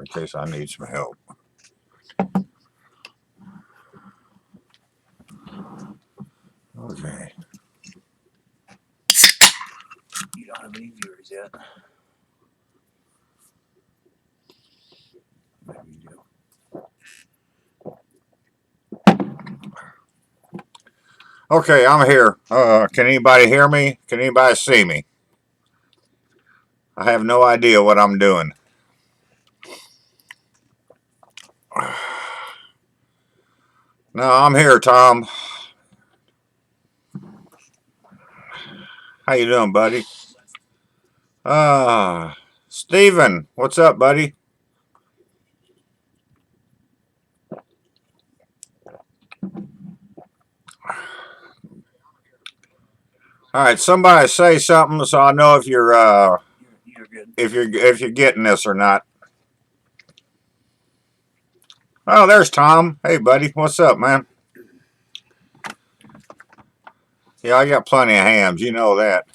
in case I need some help. Okay. You don't have any viewers yet. Maybe you do. Okay, I'm here. Can anybody hear me? Can anybody see me? I have no idea what I'm doing. No, I'm here, Tom. How you doing, buddy? Steven, what's up, buddy? All right, somebody say something so I know if you're good. if you're getting this or not. Oh, there's Tom. Hey, buddy, what's up, man? Yeah, I got plenty of hams. You know that.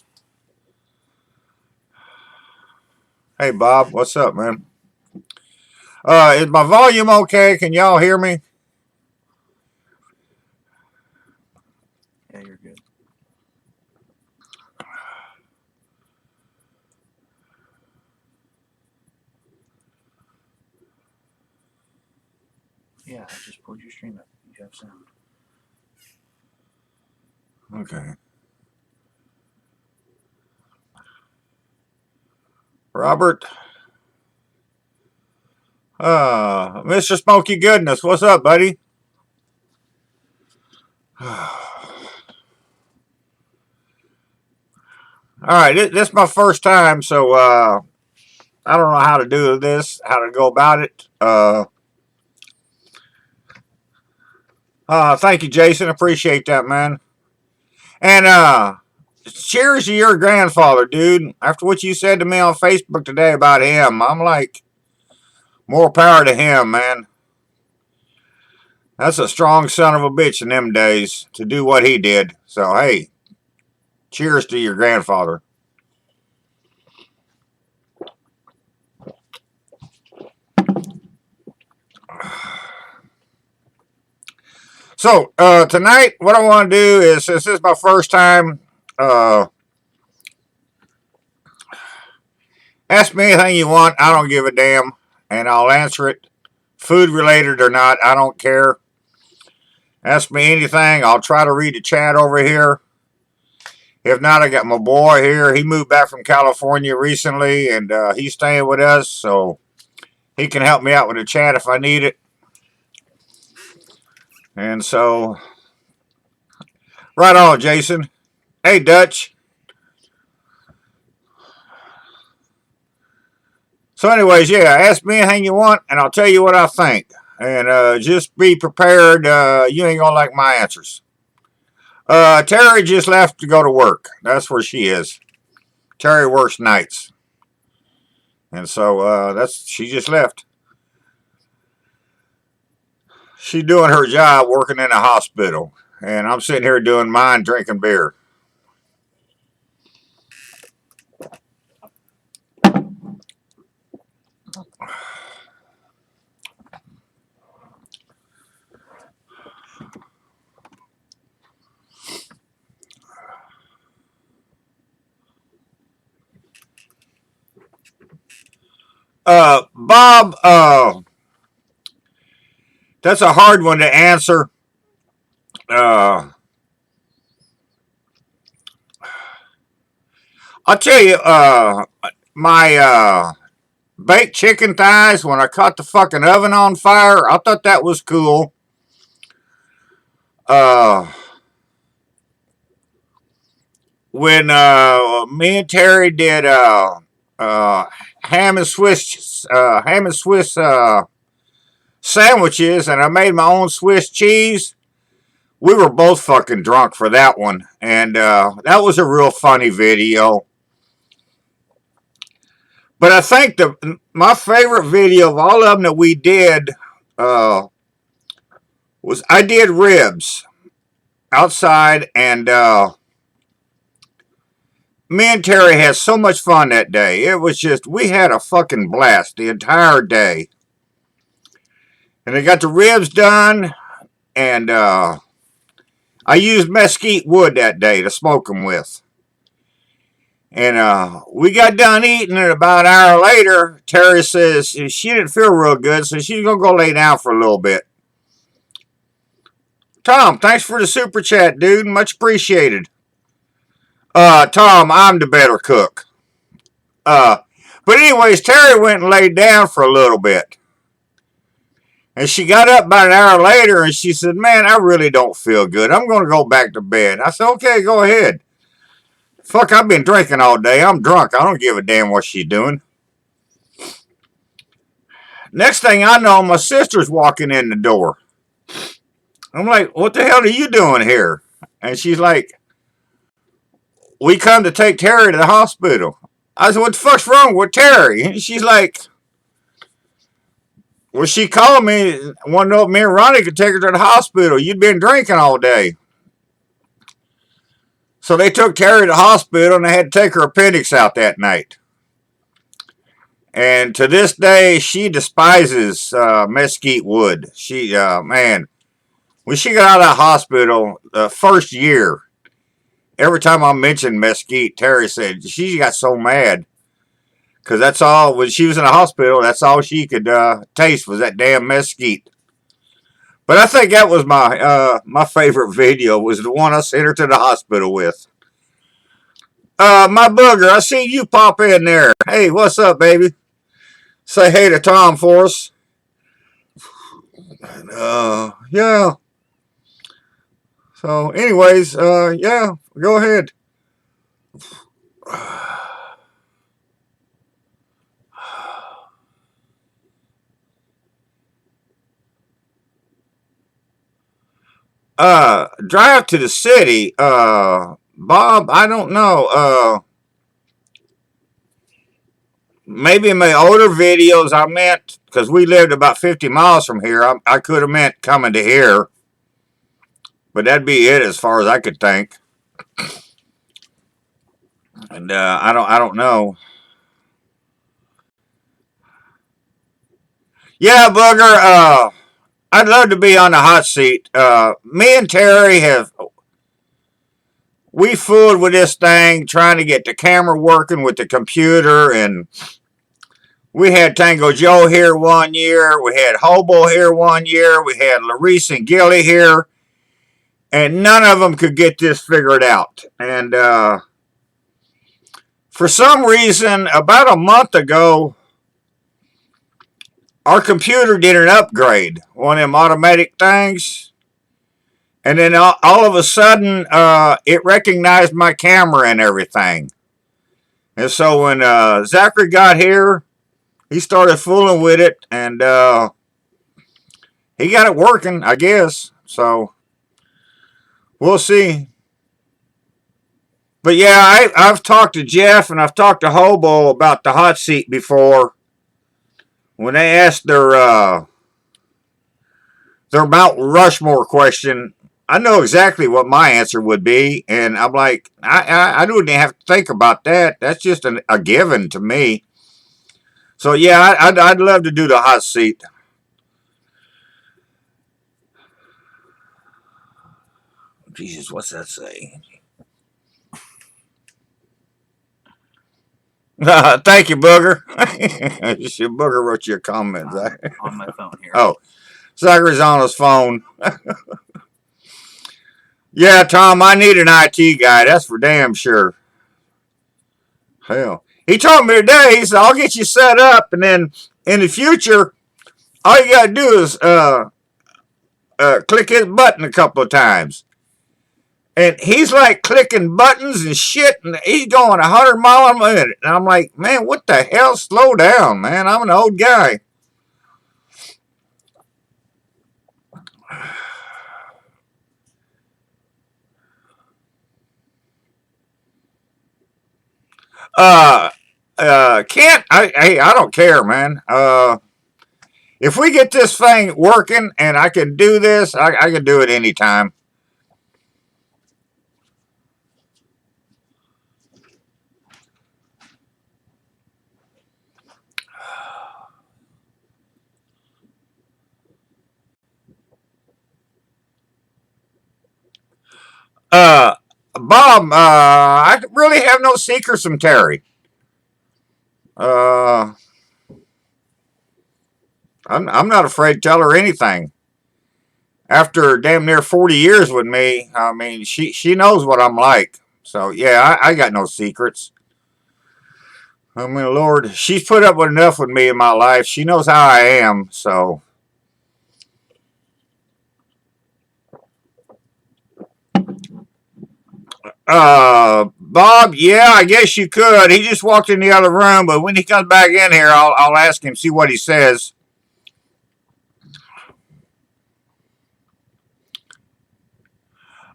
Hey, Bob, what's up, man? Is my volume okay? Can y'all hear me? Yeah, you're good. Yeah, I just pulled your stream up. You have sound. Okay. Robert. Mr. Smoky Goodness, what's up, buddy? Alright, this is my first time, so I don't know how to do this, how to go about it. Thank you, Jason. Appreciate that, man. And cheers to your grandfather, dude. After what you said to me on Facebook today about him, I'm like, more power to him, man. That's a strong son of a bitch in them days to do what he did. So, hey, cheers to your grandfather. So, tonight, what I want to do is, since this is my first time, ask me anything you want. I don't give a damn. And I'll answer it. Food related or not, I don't care. Ask me anything. I'll try to read the chat over here. If not, I got my boy here. He moved back from California recently, and he's staying with us, so he can help me out with the chat if I need it. And so, right on, Jason. Hey, Dutch. So anyways, yeah, ask me anything you want, and I'll tell you what I think. And just be prepared. You ain't going to like my answers. Terry just left to go to work. That's where she is. Terry works nights. And so she just left. She's doing her job working in a hospital. And I'm sitting here doing mine, drinking beer. Bob, that's a hard one to answer. I'll tell you, my baked chicken thighs, when I caught the fucking oven on fire, I thought that was cool. When me and Terry did ham and Swiss sandwiches, and I made my own Swiss cheese. We were both fucking drunk for that one, and that was a real funny video. But I think my favorite video of all of them that we did was I did ribs outside, and me and Terry had so much fun that day. It was just, we had a fucking blast the entire day. And they got the ribs done, and I used mesquite wood that day to smoke them with. And we got done eating, and about an hour later, Terry says she didn't feel real good, so she's going to go lay down for a little bit. Tom, thanks for the super chat, dude. Much appreciated. Tom, I'm the better cook. But anyways, Terry went and laid down for a little bit. And she got up about an hour later and she said, man, I really don't feel good. I'm going to go back to bed. I said, okay, go ahead. Fuck, I've been drinking all day. I'm drunk. I don't give a damn what she's doing. Next thing I know, my sister's walking in the door. I'm like, what the hell are you doing here? And she's like, we come to take Terry to the hospital. I said, what the fuck's wrong with Terry? And she's like, well, she called me, wanted to know if me and Ronnie could take her to the hospital. You'd been drinking all day. So they took Terry to the hospital and they had to take her appendix out that night. And to this day, she despises mesquite wood. She, man, when she got out of the hospital, the first year, every time I mentioned mesquite, Terry said she got so mad. Because that's all, when she was in the hospital, that's all she could taste was that damn mesquite. But I think that was my favorite video, was the one I sent her to the hospital with. My booger, I see you pop in there. Hey, what's up, baby? Say hey to Tom for us. Yeah. So, anyways, yeah, go ahead. Drive to the city. Bob, I don't know. Maybe in my older videos I meant, because we lived about 50 miles from here, I could have meant coming to here. But that'd be it as far as I could think. And I don't know. Yeah, Booger, I'd love to be on the hot seat. Me and Terry we fooled with this thing, trying to get the camera working with the computer, and we had Tango Joe here one year, we had Hobo here one year, we had Larice and Gilly here, and none of them could get this figured out. And for some reason, about a month ago, our computer did an upgrade, one of them automatic things. And then all of a sudden, it recognized my camera and everything. And so when Zachary got here, he started fooling with it, and he got it working, I guess. So we'll see. But yeah, I've talked to Jeff and I've talked to Hobo about the hot seat before. When they asked their Mount Rushmore question, I know exactly what my answer would be, and I'm like, I don't even have to think about that. That's just a given to me. So yeah, I'd love to do the hot seat. Jesus, what's that say? Thank you, Booger. Booger wrote you a comment. On my phone here. Oh, Zachary's on his phone. Yeah, Tom, I need an IT guy. That's for damn sure. Hell, he told me today. He said, "I'll get you set up, and then in the future, all you gotta do is click his button a couple of times." And he's like clicking buttons and shit, and he's going 100 miles a minute. And I'm like, man, what the hell? Slow down, man. I'm an old guy. Uh, Kent, I don't care, man. If we get this thing working and I can do this, I can do it anytime. Bob, I really have no secrets from Terry. Uh, I'm not afraid to tell her anything. After damn near 40 years with me, I mean, she knows what I'm like. So yeah, I got no secrets. I mean, Lord, she's put up with enough with me in my life. She knows how I am. So, Bob, yeah, I guess you could. He just walked in the other room, but when he comes back in here, I'll ask him, see what he says.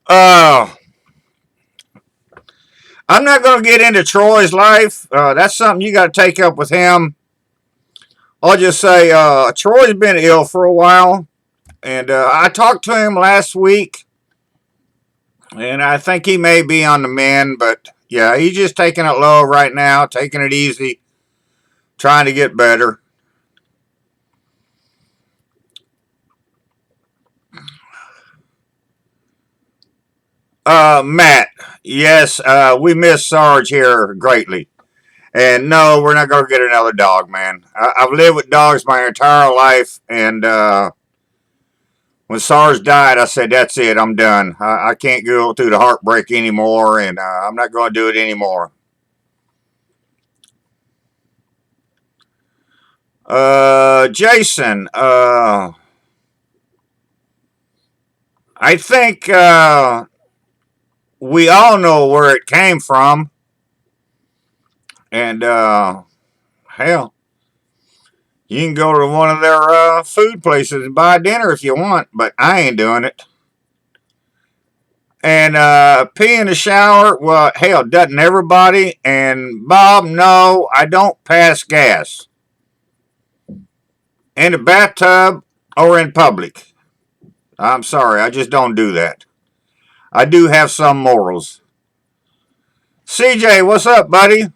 Uh, I'm not going to get into Troy's life. That's something you got to take up with him. I'll just say, Troy's been ill for a while, and I talked to him last week, and I think he may be on the mend, but yeah, he's just taking it low right now, taking it easy, trying to get better. Matt, yes, we miss Sarge here greatly. And no, we're not going to get another dog, man. I've lived with dogs my entire life, and when Sarge died, I said, that's it, I'm done. I can't go through the heartbreak anymore, and I'm not going to do it anymore. Jason, I think we all know where it came from, and hell, you can go to one of their food places and buy dinner if you want, but I ain't doing it. And pee in the shower, well, hell, doesn't everybody? And Bob, no, I don't pass gas in the bathtub or in public. I'm sorry, I just don't do that. I do have some morals. CJ, what's up, buddy?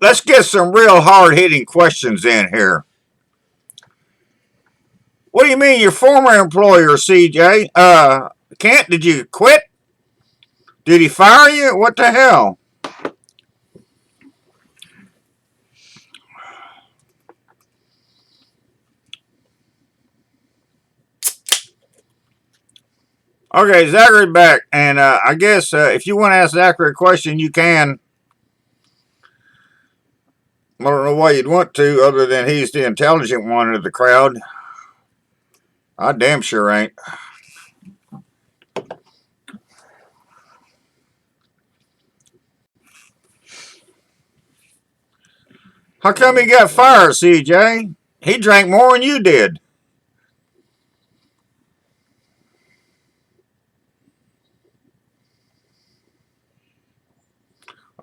Let's get some real hard hitting questions in here. What do you mean, your former employer, CJ? Kent, did you quit? Did he fire you? What the hell? Okay, Zachary's back, and I guess if you want to ask Zachary a question, you can. I don't know why you'd want to, other than he's the intelligent one of the crowd. I damn sure ain't. How come he got fired, CJ? He drank more than you did.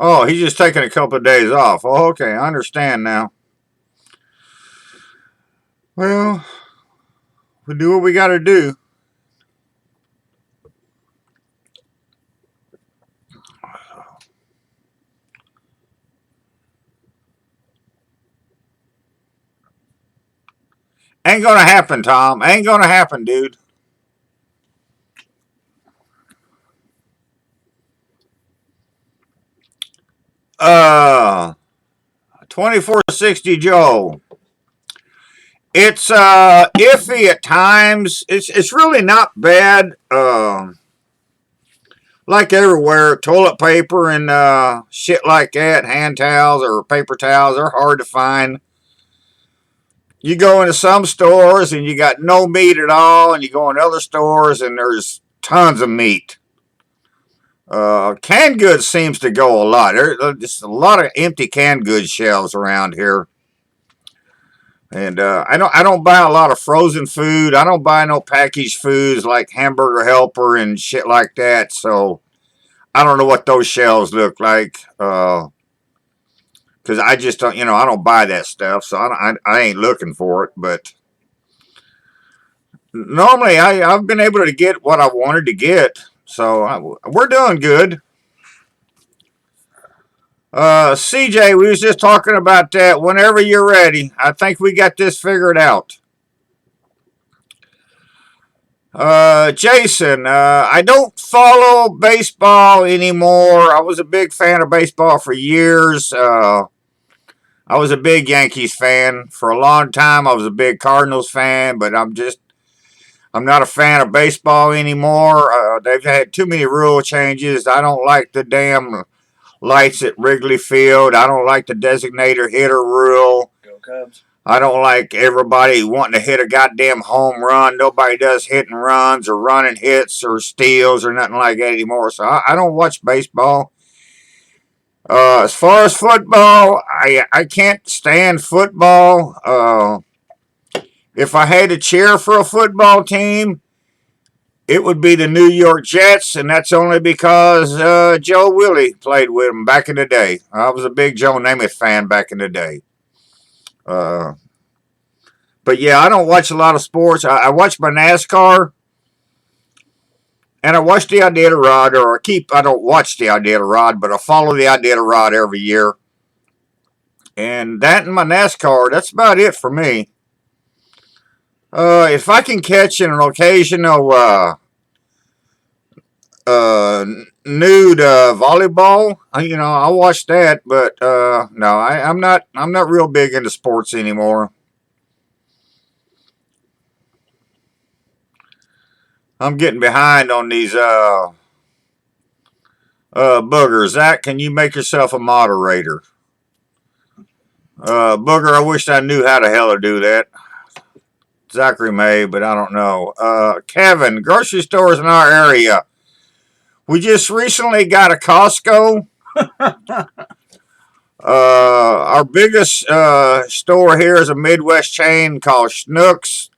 Oh, he's just taking a couple of days off. Oh, okay, I understand now. Well, we do what we got to do. Ain't gonna happen, Tom. Ain't gonna happen, dude. 2460 Joe. It's iffy at times. It's really not bad. Like everywhere, toilet paper and shit like that, hand towels or paper towels are hard to find. You go into some stores and you got no meat at all, and you go in other stores and there's tons of meat. Canned goods seems to go a lot. There's just a lot of empty canned goods shelves around here. And I don't buy a lot of frozen food. I don't buy no packaged foods like Hamburger Helper and shit like that. So I don't know what those shelves look like. Because I just don't, I don't buy that stuff, so I ain't looking for it. But normally, I've been able to get what I wanted to get, so we're doing good. CJ, we was just talking about that. Whenever you're ready, I think we got this figured out. Jason, I don't follow baseball anymore. I was a big fan of baseball for years. I was a big Yankees fan for a long time. I was a big Cardinals fan, but I'm not a fan of baseball anymore. They've had too many rule changes. I don't like the damn lights at Wrigley Field. I don't like the designated hitter rule. Go Cubs. I don't like everybody wanting to hit a goddamn home run. Nobody does hit and runs or running hits or steals or nothing like that anymore. So I don't watch baseball. As far as football, I can't stand football. If I had to cheer for a football team, it would be the New York Jets, and that's only because Joe Willie played with them back in the day. I was a big Joe Namath fan back in the day. But yeah, I don't watch a lot of sports. I watch my NASCAR, and I watch the Iditarod, I don't watch the Iditarod, but I follow the Iditarod every year. And that and my NASCAR, that's about it for me. If I can catch an occasional nude volleyball, I'll watch that. But no, I'm not real big into sports anymore. I'm getting behind on these boogers. Zach, can you make yourself a moderator? Booger, I wish I knew how the hell to do that. Zachary may, but I don't know. Kevin, grocery stores in our area. We just recently got a Costco. Our biggest store here is a Midwest chain called Schnucks.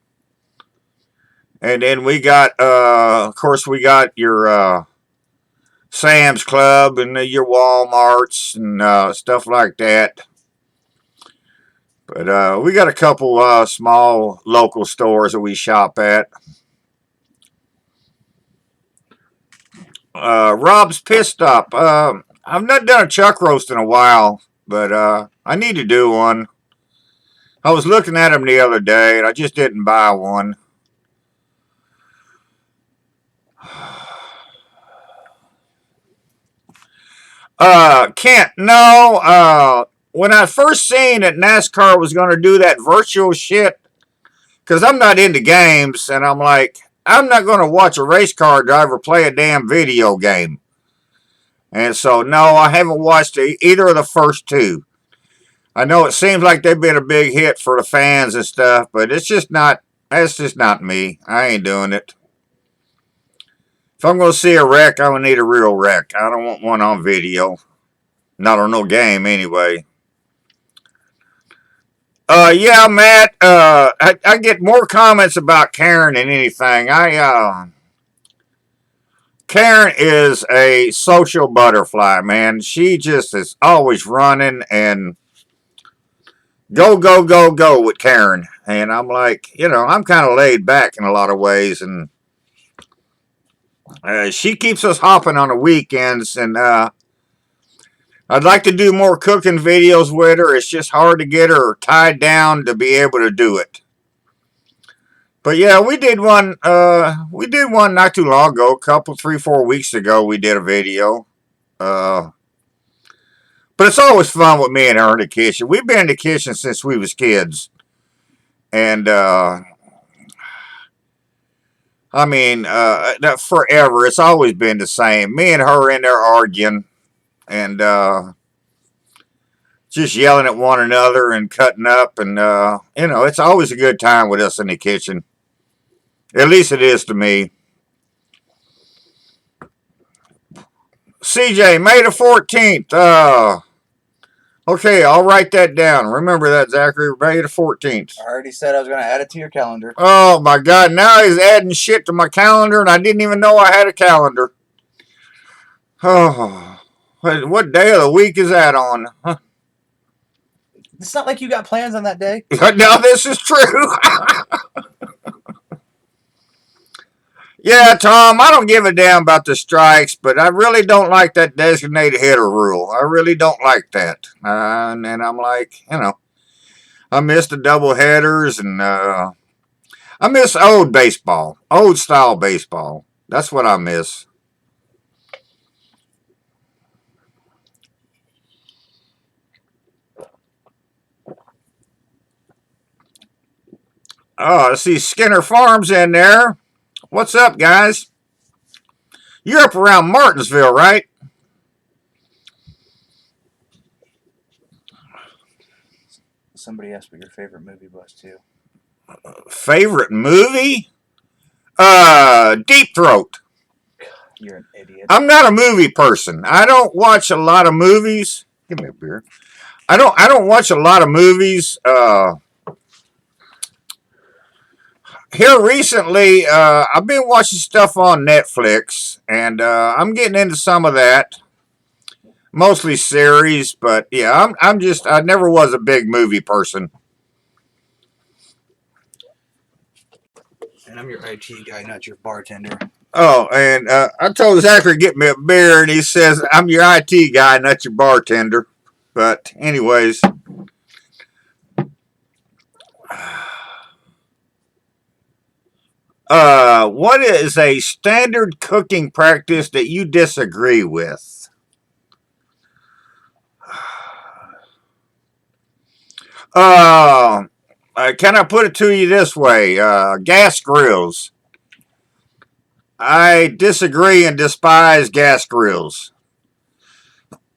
And then we got, of course, we got your Sam's Club and your Walmarts and stuff like that. But we got a couple small local stores that we shop at. Rob's Pit Stop. I've not done a chuck roast in a while, but I need to do one. I was looking at them the other day, and I just didn't buy one. Kent, no. When I first seen that NASCAR was going to do that virtual shit, because I'm not into games, and I'm like, I'm not going to watch a race car driver play a damn video game. And so, no, I haven't watched either of the first two. I know it seems like they've been a big hit for the fans and stuff, but that's just not me. I ain't doing it. If I'm going to see a wreck, I'm going to need a real wreck. I don't want one on video. Not on no game, anyway. Yeah, Matt, I get more comments about Karen than anything. Karen is a social butterfly, man. She just is always running and go, go, go, go with Karen. And I'm like, I'm kind of laid back in a lot of ways. And she keeps us hopping on the weekends. And I'd like to do more cooking videos with her. It's just hard to get her tied down to be able to do it. But yeah, we did one. We did one not too long ago, 3-4 weeks ago. We did a video. But it's always fun with me and her in the kitchen. We've been in the kitchen since we was kids, and I mean, forever. It's always been the same. Me and her in there arguing, and just yelling at one another and cutting up, and it's always a good time with us in the kitchen. At least it is to me. CJ, May the 14th. Okay, I'll write that down. Remember that, Zachary. May the 14th. I already said I was going to add it to your calendar. Oh, my God. Now he's adding shit to my calendar, and I didn't even know I had a calendar. Oh, what day of the week is that on? Huh? It's not like you got plans on that day. Now, this is true. Yeah, Tom, I don't give a damn about the strikes, but I really don't like that designated hitter rule. I really don't like that. And I'm like, I miss the double headers, and I miss old baseball, old style baseball. That's what I miss. Oh, I see Skinner Farms in there. What's up, guys? You're up around Martinsville, right? Somebody asked what your favorite movie was too. Favorite movie? Deep Throat. You're an idiot. I'm not a movie person. I don't watch a lot of movies. Give me a beer. I don't watch a lot of movies. Here recently, I've been watching stuff on Netflix, and I'm getting into some of that. Mostly series, but yeah, I never was a big movie person. And I'm your IT guy, not your bartender. Oh, and I told Zachary to get me a beer, and he says, I'm your IT guy, not your bartender. But, anyways. What is a standard cooking practice that you disagree with? Can I put it to you this way? Gas grills. I disagree and despise gas grills.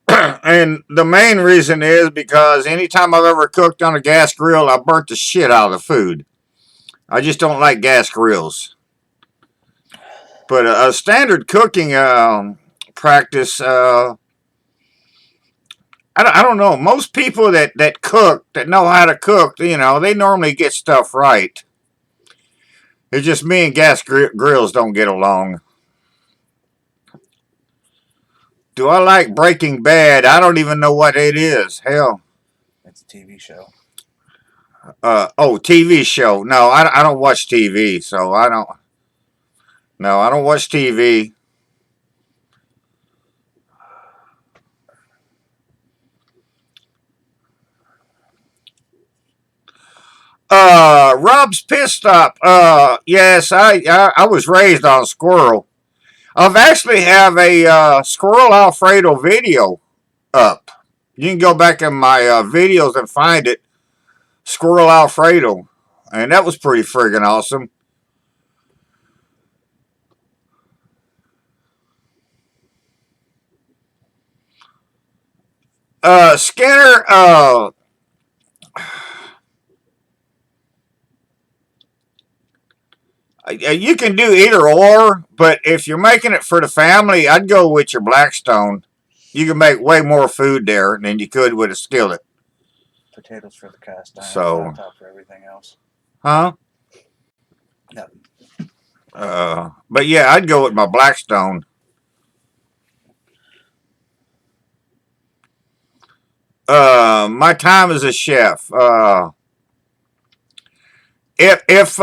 And the main reason is because anytime I've ever cooked on a gas grill, I burnt the shit out of the food. I just don't like gas grills. But a standard cooking practice, I don't know. Most people that cook, that know how to cook, they normally get stuff right. It's just me and gas grills don't get along. Do I like Breaking Bad? I don't even know what it is. Hell. It's a TV show. TV show. No, I don't watch TV, so I don't. No, I don't watch TV. Rob's Pit Stop. Yes, I was raised on squirrel. I've actually have a squirrel Alfredo video up. You can go back in my videos and find it. Squirrel Alfredo. And that was pretty friggin' awesome. Skinner, you can do either or, but if you're making it for the family, I'd go with your Blackstone. You can make way more food there than you could with a skillet. Potatoes for the cast iron, So, top for everything else. huh? Nothing. But yeah, I'd go with my Blackstone. My time as a chef. If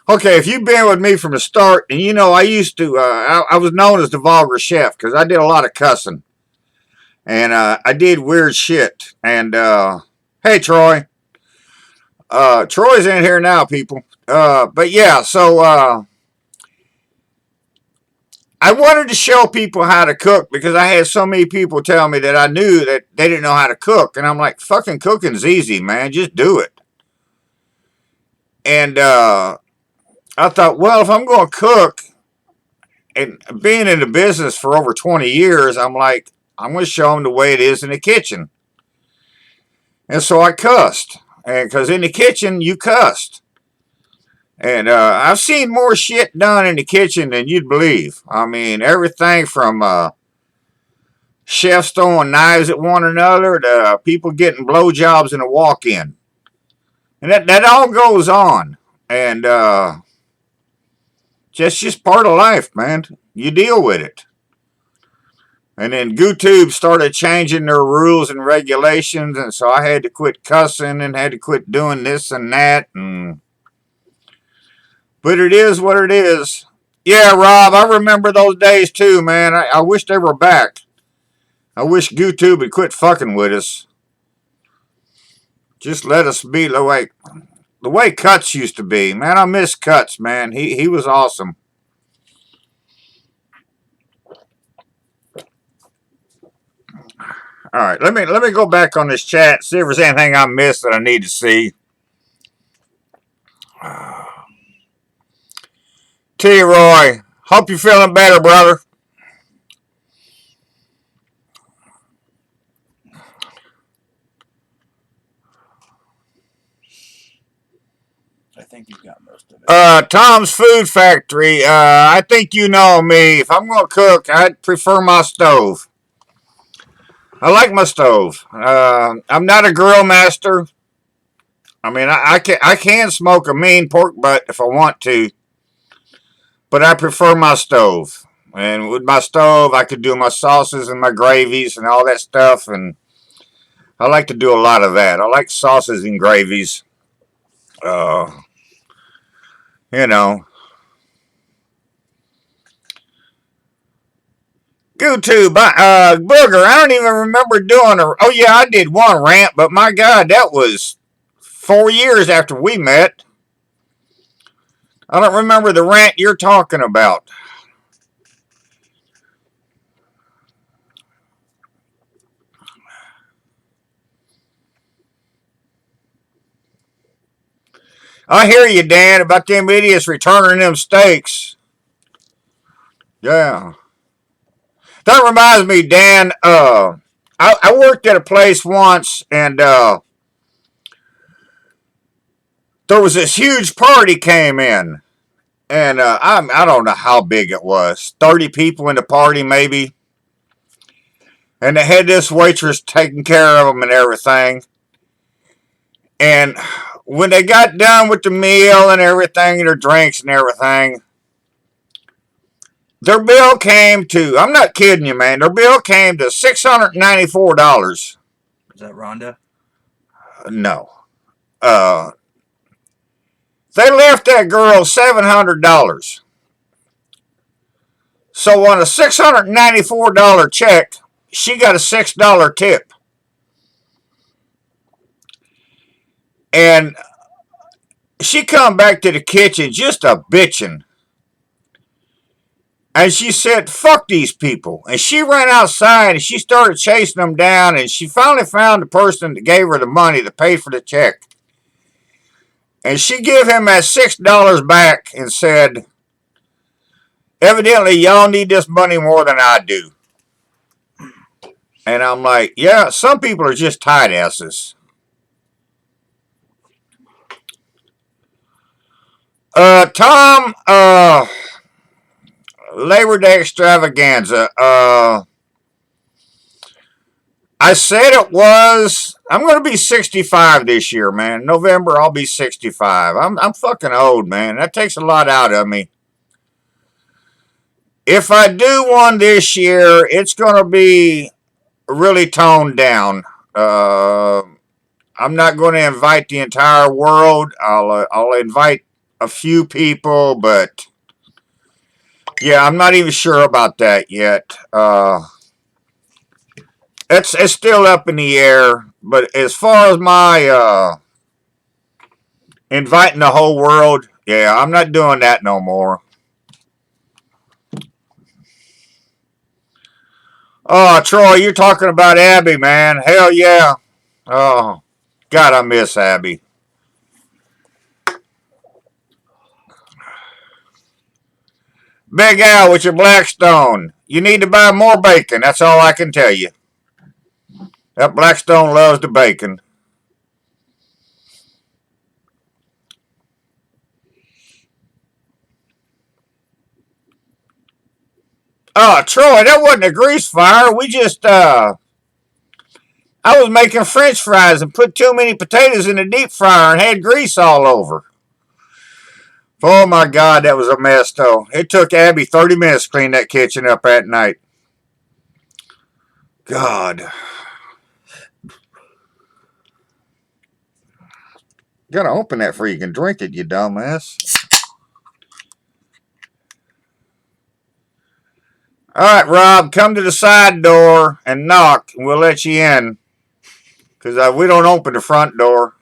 Okay, if you've been with me from the start, and I used to, I was known as the vulgar chef because I did a lot of cussing, and I did weird shit. And hey, Troy, Troy's in here now, people. But yeah, so I wanted to show people how to cook because I had so many people tell me that I knew that they didn't know how to cook, and I'm like, fucking cooking's easy, man. Just do it. And I thought, well, if I'm going to cook, and being in the business for over 20 years, I'm like, I'm going to show them the way it is in the kitchen. And so I cussed. And because in the kitchen, you cussed. And I've seen more shit done in the kitchen than you'd believe. I mean, everything from chefs throwing knives at one another to people getting blowjobs in a walk-in. And that all goes on. And just part of life, man. You deal with it. And then YouTube started changing their rules and regulations, and so I had to quit cussing and had to quit doing this and that. And But it is what it is. Yeah, Rob, I remember those days too, man. I wish they were back. I wish YouTube would quit fucking with us. Just let us be the way Cuts used to be. Man, I miss Cuts, man. He was awesome. All right, let me go back on this chat, see if there's anything I missed that I need to see. T. Roy, hope you're feeling better, brother. I think you got most of it. Tom's Food Factory. I think you know me. If I'm gonna cook, I'd prefer my stove. I like my stove. I'm not a grill master. I mean, I can smoke a mean pork butt if I want to, but I prefer my stove. And with my stove, I could do my sauces and my gravies and all that stuff. And I like to do a lot of that. I like sauces and gravies. Uh, you know. YouTube, Booger, I don't even remember doing oh yeah, I did one rant, but my God, that was 4 years after we met. I don't remember the rant you're talking about. I hear you, Dan, about them idiots returning them steaks. Yeah. That reminds me, Dan, I worked at a place once, and there was this huge party came in. And I don't know how big it was. 30 people in the party, maybe. And they had this waitress taking care of them and everything. And when they got done with the meal and everything, and their drinks and everything, their bill came to, I'm not kidding you, man, their bill came to $694. Is that Rhonda? No. They left that girl $700. So on a $694 check, she got a $6 tip. And she come back to the kitchen just a bitching. And she said, fuck these people. And she ran outside and she started chasing them down. And she finally found the person that gave her the money that paid for the check. And she gave him that $6 back and said, evidently y'all need this money more than I do. And I'm like, yeah, some people are just tight asses. Tom, Labor Day extravaganza. I said it was. I'm going to be 65 this year, man. November, I'll be 65. I'm fucking old, man. That takes a lot out of me. If I do one this year, it's going to be really toned down. I'm not going to invite the entire world. I'll invite a few people, but yeah, I'm not even sure about that yet. It's still up in the air. But as far as my inviting the whole world, yeah, I'm not doing that no more. Oh, Troy, you're talking about Abby, man. Hell yeah. Oh, God, I miss Abby. Big Al with your Blackstone. You need to buy more bacon. That's all I can tell you. That Blackstone loves the bacon. Oh, Troy, that wasn't a grease fire. I was making French fries and put too many potatoes in the deep fryer and had grease all over. Oh my God, that was a mess, though. It took Abby 30 minutes to clean that kitchen up at night. God. Gotta open that before you can drink it, you dumbass. All right, Rob, come to the side door and knock, and we'll let you in. Because we don't open the front door.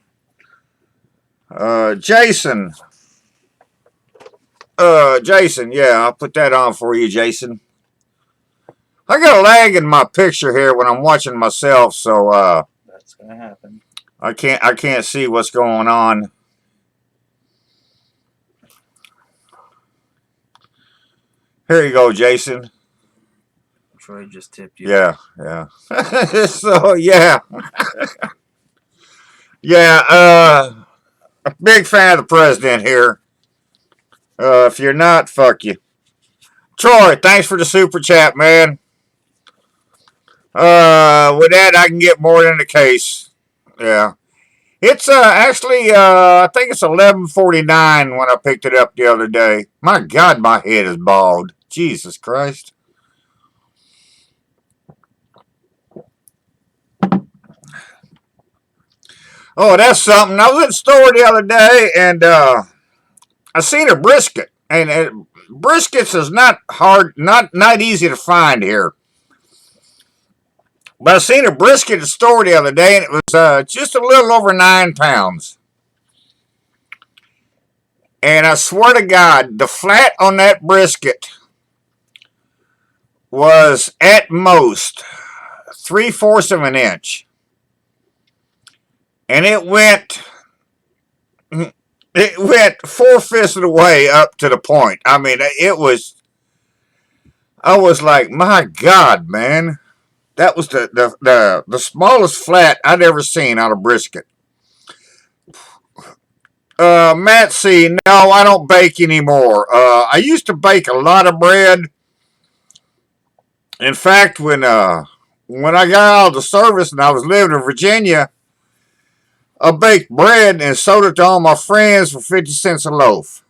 Jason. Jason, yeah, I'll put that on for you, Jason. I got a lag in my picture here when I'm watching myself, so That's gonna happen. I can't see what's going on. Here you go, Jason. Troy just tipped you. Yeah. So yeah. Yeah, a big fan of the president here. If you're not, fuck you. Troy, thanks for the super chat, man. With that, I can get more than a case. Yeah. It's actually I think it's 11:49 when I picked it up the other day. My God, my head is bald. Jesus Christ. Oh, that's something. I was in the store the other day and I seen a brisket, and briskets is not hard, not easy to find here. But I seen a brisket at the store the other day, and it was just a little over 9 pounds. And I swear to God, the flat on that brisket was at most 3/4 of an inch, and it went 4/5 of the way up to the point. I mean, it was. I was like, my God, man, that was the smallest flat I'd ever seen on a brisket. Matt C, no, I don't bake anymore. I used to bake a lot of bread. In fact, when I got out of the service and I was living in Virginia, I baked bread and sold it to all my friends for 50 cents a loaf.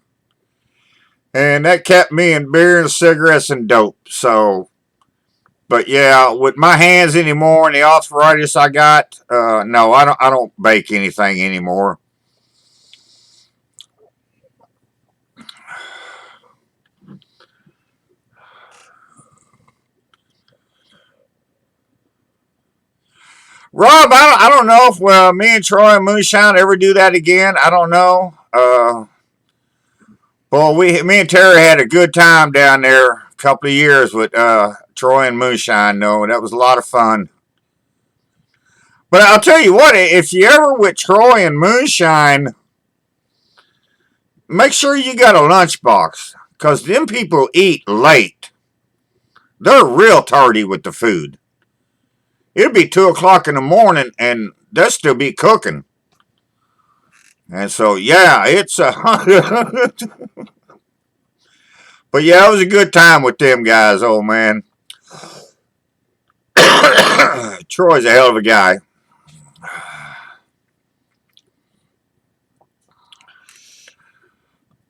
And that kept me in beer and cigarettes and dope. So, but yeah, with my hands anymore and the arthritis I got, no, I don't bake anything anymore. Rob, I don't know if me and Troy and Moonshine ever do that again. I don't know. Well, me and Terry had a good time down there a couple of years with Troy and Moonshine. No, that was a lot of fun. But I'll tell you what, if you ever with Troy and Moonshine, make sure you got a lunchbox, because them people eat late. They're real tardy with the food. It'll be 2 o'clock in the morning, and they'll still be cooking. And so, yeah, it's but yeah, it was a good time with them guys, old man. Troy's a hell of a guy.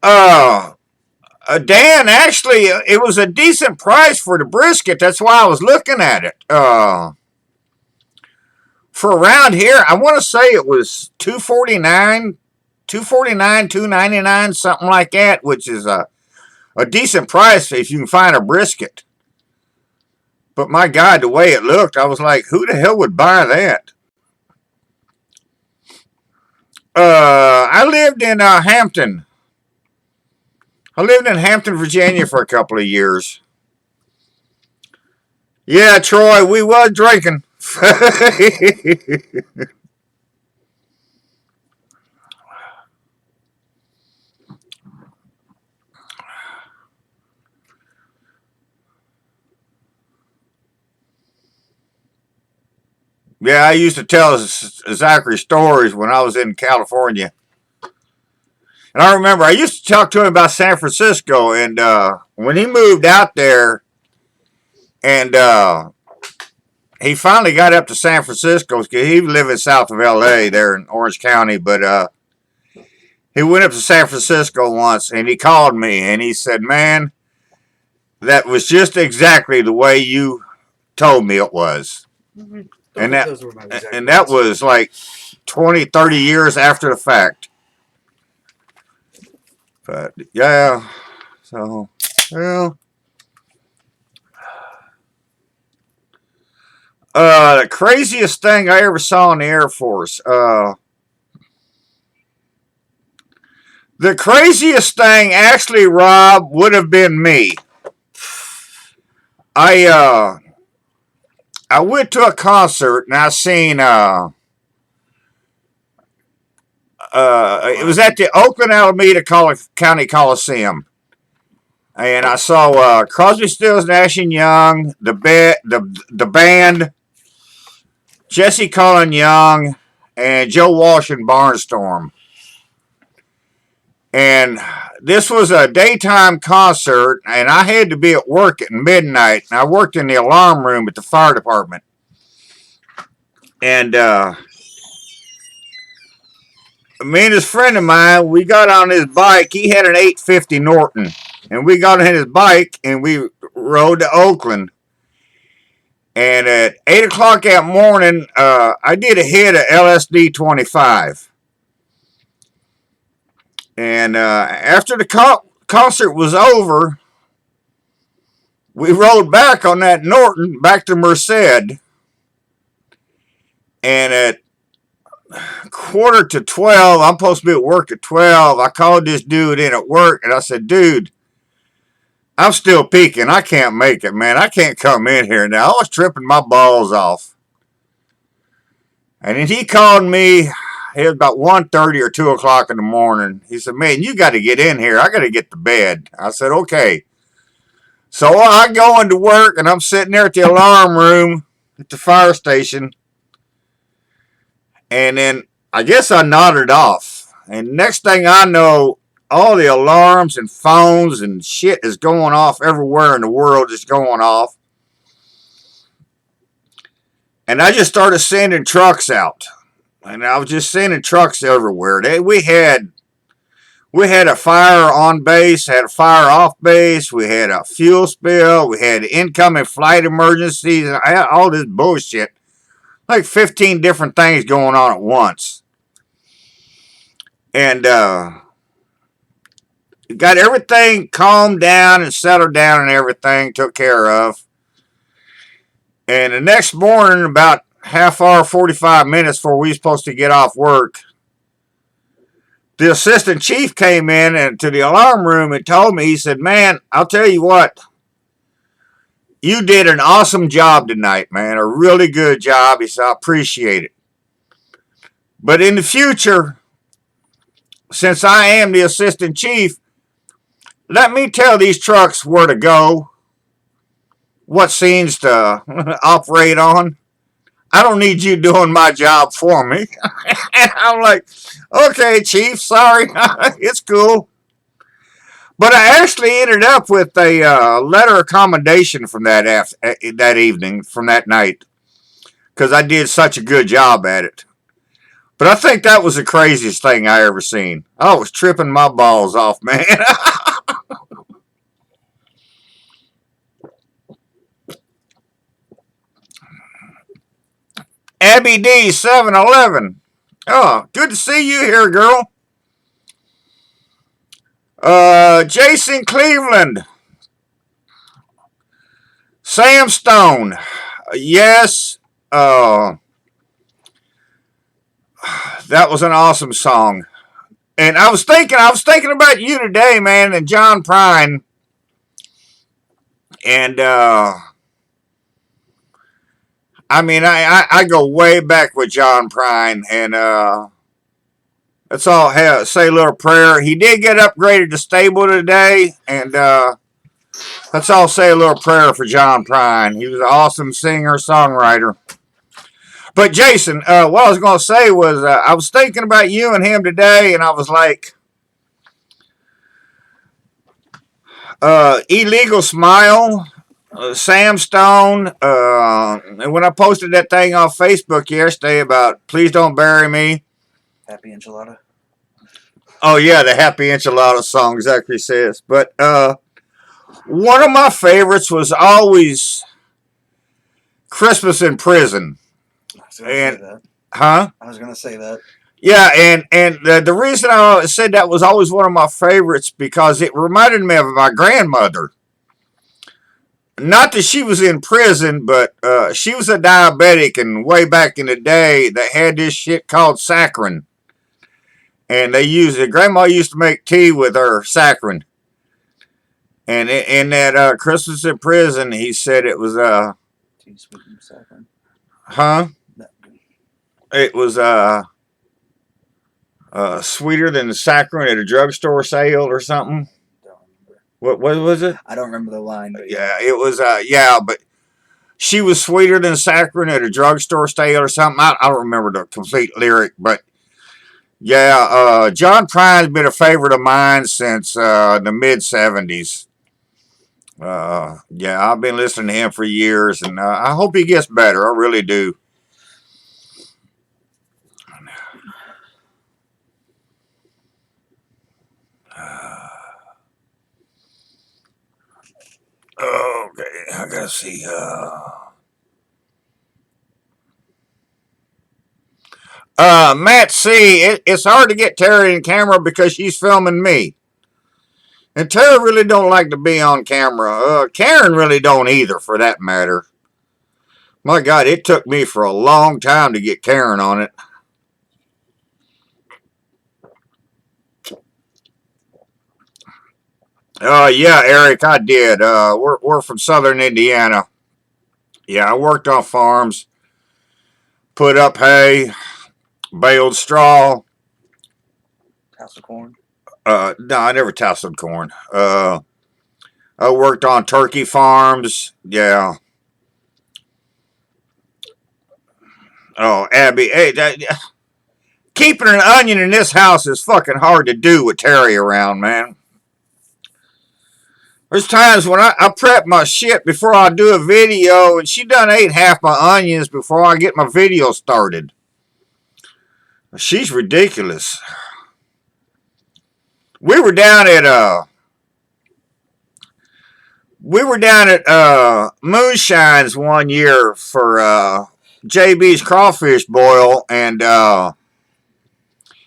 Uh, Dan, actually, it was a decent price for the brisket. That's why I was looking at it. For around here, I want to say it was $2.49, $2.99, something like that, which is a decent price if you can find a brisket. But my God, the way it looked, I was like, who the hell would buy that? I lived in Hampton. I lived in Hampton, Virginia for a couple of years. Yeah, Troy, we was drinking. Yeah, I used to tell Zachary stories when I was in California. And I remember I used to talk to him about San Francisco, and when he moved out there, and he finally got up to San Francisco, because he lived in south of L.A. there in Orange County, but he went up to San Francisco once, and he called me, and he said, man, that was just exactly the way you told me it was. Mm-hmm. And that was like 20, 30 years after the fact. But yeah, so, well, The craziest thing I ever saw in the Air Force. The craziest thing, actually, Rob, would have been me. I I went to a concert and I seen it was at the Oakland Alameda County Coliseum, and I saw Crosby, Stills, Nash and Young, the band, Jesse Cullen Young, and Joe Walsh and Barnstorm. And this was a daytime concert, and I had to be at work at midnight. And I worked in the alarm room at the fire department. And me and this friend of mine, we got on his bike. He had an 850 Norton. And we got on his bike, and we rode to Oakland. And at 8 o'clock that morning, I did a hit of LSD 25. And after the concert was over, we rode back on that Norton back to Merced. And at 11:45, I'm supposed to be at work at 12. I called this dude in at work, and I said, dude, I'm still peaking. I can't make it, man. I can't come in here now. I was tripping my balls off. And then he called me. It was about 1:30 or 2 o'clock in the morning. He said, man, you got to get in here. I got to get to bed. I said, okay. So I go into work, and I'm sitting there at the alarm room at the fire station. And then I guess I nodded off. And next thing I know, all the alarms and phones and shit is going off everywhere in the world, is going off. And I just started sending trucks out. And I was just sending trucks everywhere. We had a fire on base, had a fire off base, we had a fuel spill, we had incoming flight emergencies, and I had all this bullshit. Like 15 different things going on at once. And got everything calmed down and settled down and everything took care of. And the next morning, about half hour, 45 minutes before we were supposed to get off work, the assistant chief came in and to the alarm room and told me, he said, man, I'll tell you what, you did an awesome job tonight, man, a really good job. He said, I appreciate it. But in the future, since I am the assistant chief, let me tell these trucks where to go, what scenes to operate on. I don't need you doing my job for me. And I'm like, okay, chief, sorry. It's cool. But I actually ended up with a letter of commendation from that evening, from that night, because I did such a good job at it. But I think that was the craziest thing I ever seen. I was tripping my balls off, man. Abby D, 7-Eleven. Oh, good to see you here, girl. Jason Cleveland. Sam Stone. Yes. That was an awesome song. And I was thinking about you today, man, and John Prine. And I mean, I go way back with John Prine, and let's all say a little prayer. He did get upgraded to stable today, and let's all say a little prayer for John Prine. He was an awesome singer, songwriter. But Jason, what I was going to say was, I was thinking about you and him today, and I was like, Illegal Smile, Sam Stone, and when I posted that thing on Facebook yesterday about Please Don't Bury Me. Happy Enchilada. Oh, yeah, the Happy Enchilada song exactly says. But one of my favorites was always Christmas in Prison. I was going to say that. Yeah, and the reason I said that was always one of my favorites because it reminded me of my grandmother. not that she was in prison, but she was a diabetic, and way back in the day, they had this shit called saccharine, and they used it. Grandma used to make tea with her saccharine, and in that Christmas in prison, he said it was Tea sweetened saccharine. huh? No. It was sweeter than the saccharine at a drugstore sale or something. Don't remember. What was it? I don't remember the line, but Yeah, it was yeah, but she was sweeter than saccharine at a drugstore sale or something. I don't remember the complete lyric, but yeah, John Prine's been a favorite of mine since the mid '70s. Yeah, I've been listening to him for years, and I hope he gets better. I really do. Okay, I gotta see. Matt C. It's hard to get Terry in camera because she's filming me, and Terry really don't like to be on camera. Karen really don't either, for that matter. My God, it took me for a long time to get Karen on it. Yeah, Eric, I did. We're from Southern Indiana. Yeah, I worked on farms, put up hay, baled straw. House of Corn. No, I never tasseled corn. I worked on turkey farms. Yeah. Oh, Abby, hey, keeping an onion in this house is fucking hard to do with Terry around, man. There's times when I prep my shit before I do a video, and she done ate half my onions before I get my video started. She's ridiculous. We were down at Moonshine's one year for JB's crawfish boil, and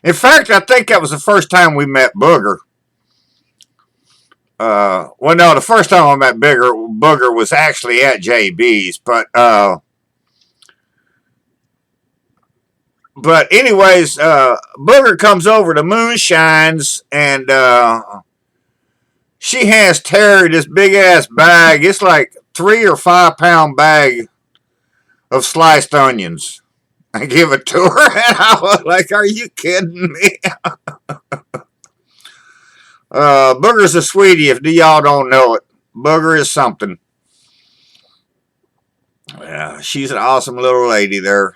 in fact, I think that was the first time we met Booger. Well, no, the first time I met Booger was actually at JB's, but anyways, Booger comes over to Moonshine's, and she has Terry this big ass bag. It's like 3 or 5 pound bag of sliced onions. I give it to her, and I was like, "Are you kidding me?" Booger's a sweetie. If y'all don't know it, Booger is something. Yeah, she's an awesome little lady there.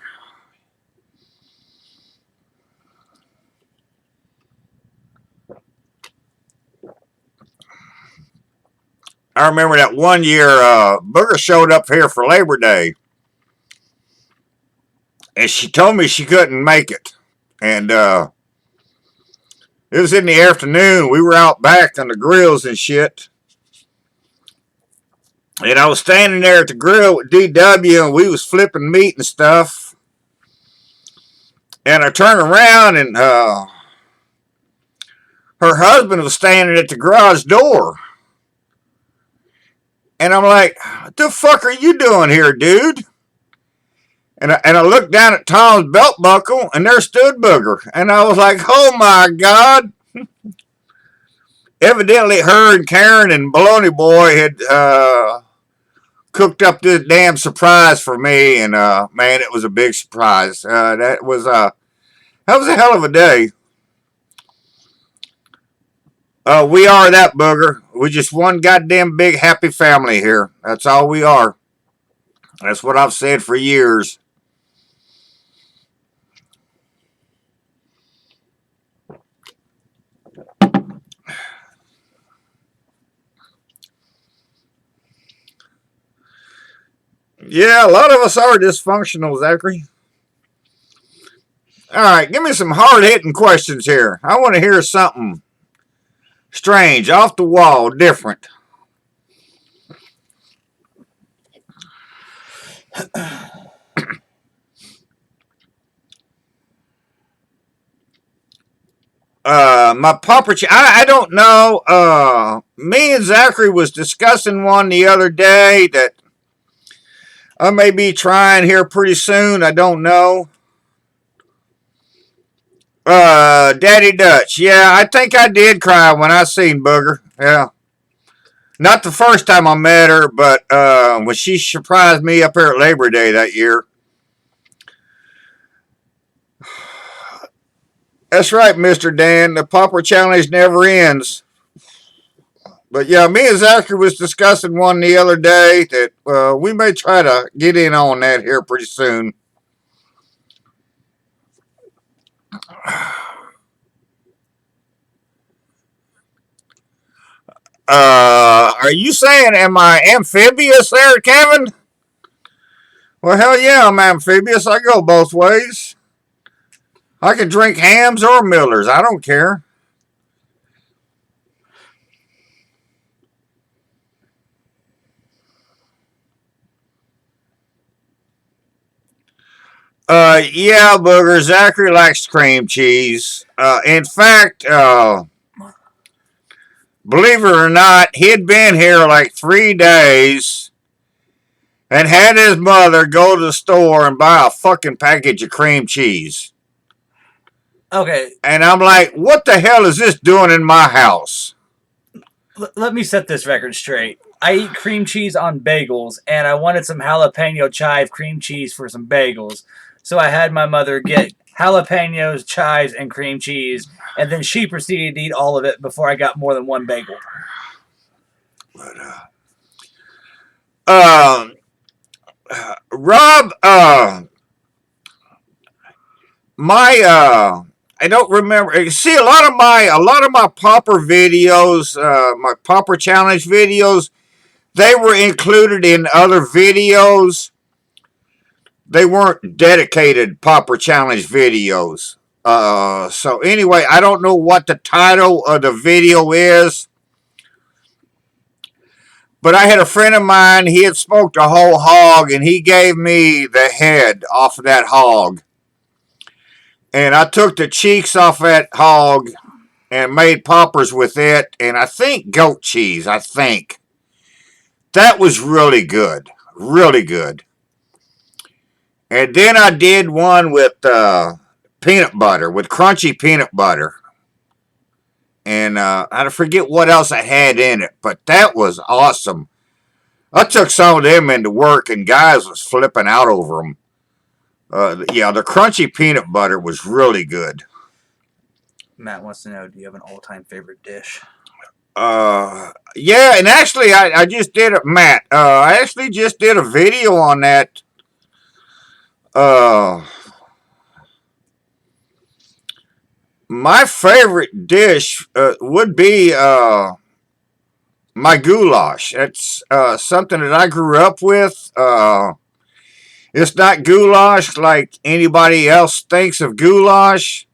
I remember that one year, Booger showed up here for Labor Day, and she told me she couldn't make it. And it was in the afternoon. We were out back on the grills and shit. And I was standing there at the grill with DW, and we was flipping meat and stuff. And I turned around, and her husband was standing at the garage door. And I'm like, "What the fuck are you doing here, dude?" And I looked down at Tom's belt buckle, and there stood Booger. And I was like, "Oh my God." Evidently, her and Karen and Baloney Boy had cooked up this damn surprise for me. And man, it was a big surprise. That was a hell of a day. We are that, Booger. We just one goddamn big happy family here. That's all we are. That's what I've said for years. Yeah, a lot of us are dysfunctional, Zachary. All right, give me some hard hitting questions here. I want to hear something strange, off the wall, different. My pauper. I don't know. Me and Zachary was discussing one the other day that I may be trying here pretty soon. I don't know. Daddy Dutch. Yeah, I think I did cry when I seen Booger. Yeah. Not the first time I met her, but when she surprised me up here at Labor Day that year. That's right, Mr. Dan. The Pauper Challenge never ends. But yeah, me and Zachary was discussing one the other day that we may try to get in on that here pretty soon. Are you saying am I amphibious there, Kevin? Well, hell yeah, I'm amphibious. I go both ways. I can drink hams or Millers. I don't care. Yeah, Booger. Zachary likes cream cheese. In fact, believe it or not, he'd been here like 3 days and had his mother go to the store and buy a fucking package of cream cheese. Okay. And I'm like, what the hell is this doing in my house? Let me set this record straight. I eat cream cheese on bagels, and I wanted some jalapeno chive cream cheese for some bagels. So I had my mother get jalapenos, chives, and cream cheese, and then she proceeded to eat all of it before I got more than one bagel. But, Rob, I don't remember. You see, a lot of my Pauper videos, my Pauper Challenge videos, they were included in other videos. They weren't dedicated Pauper Challenge videos. So anyway, I don't know what the title of the video is. But I had a friend of mine, he had smoked a whole hog, and he gave me the head off of that hog. And I took the cheeks off that hog and made poppers with it, and I think goat cheese, I think. That was really good. Really good. And then I did one with peanut butter, with crunchy peanut butter. And I forget what else I had in it, but that was awesome. I took some of them into work, and guys was flipping out over them. Yeah, the crunchy peanut butter was really good. Matt wants to know, do you have an all-time favorite dish? Yeah, and actually, I just did it, Matt. I actually just did a video on that. My favorite dish would be my goulash. It's something that I grew up with. It's not goulash like anybody else thinks of goulash.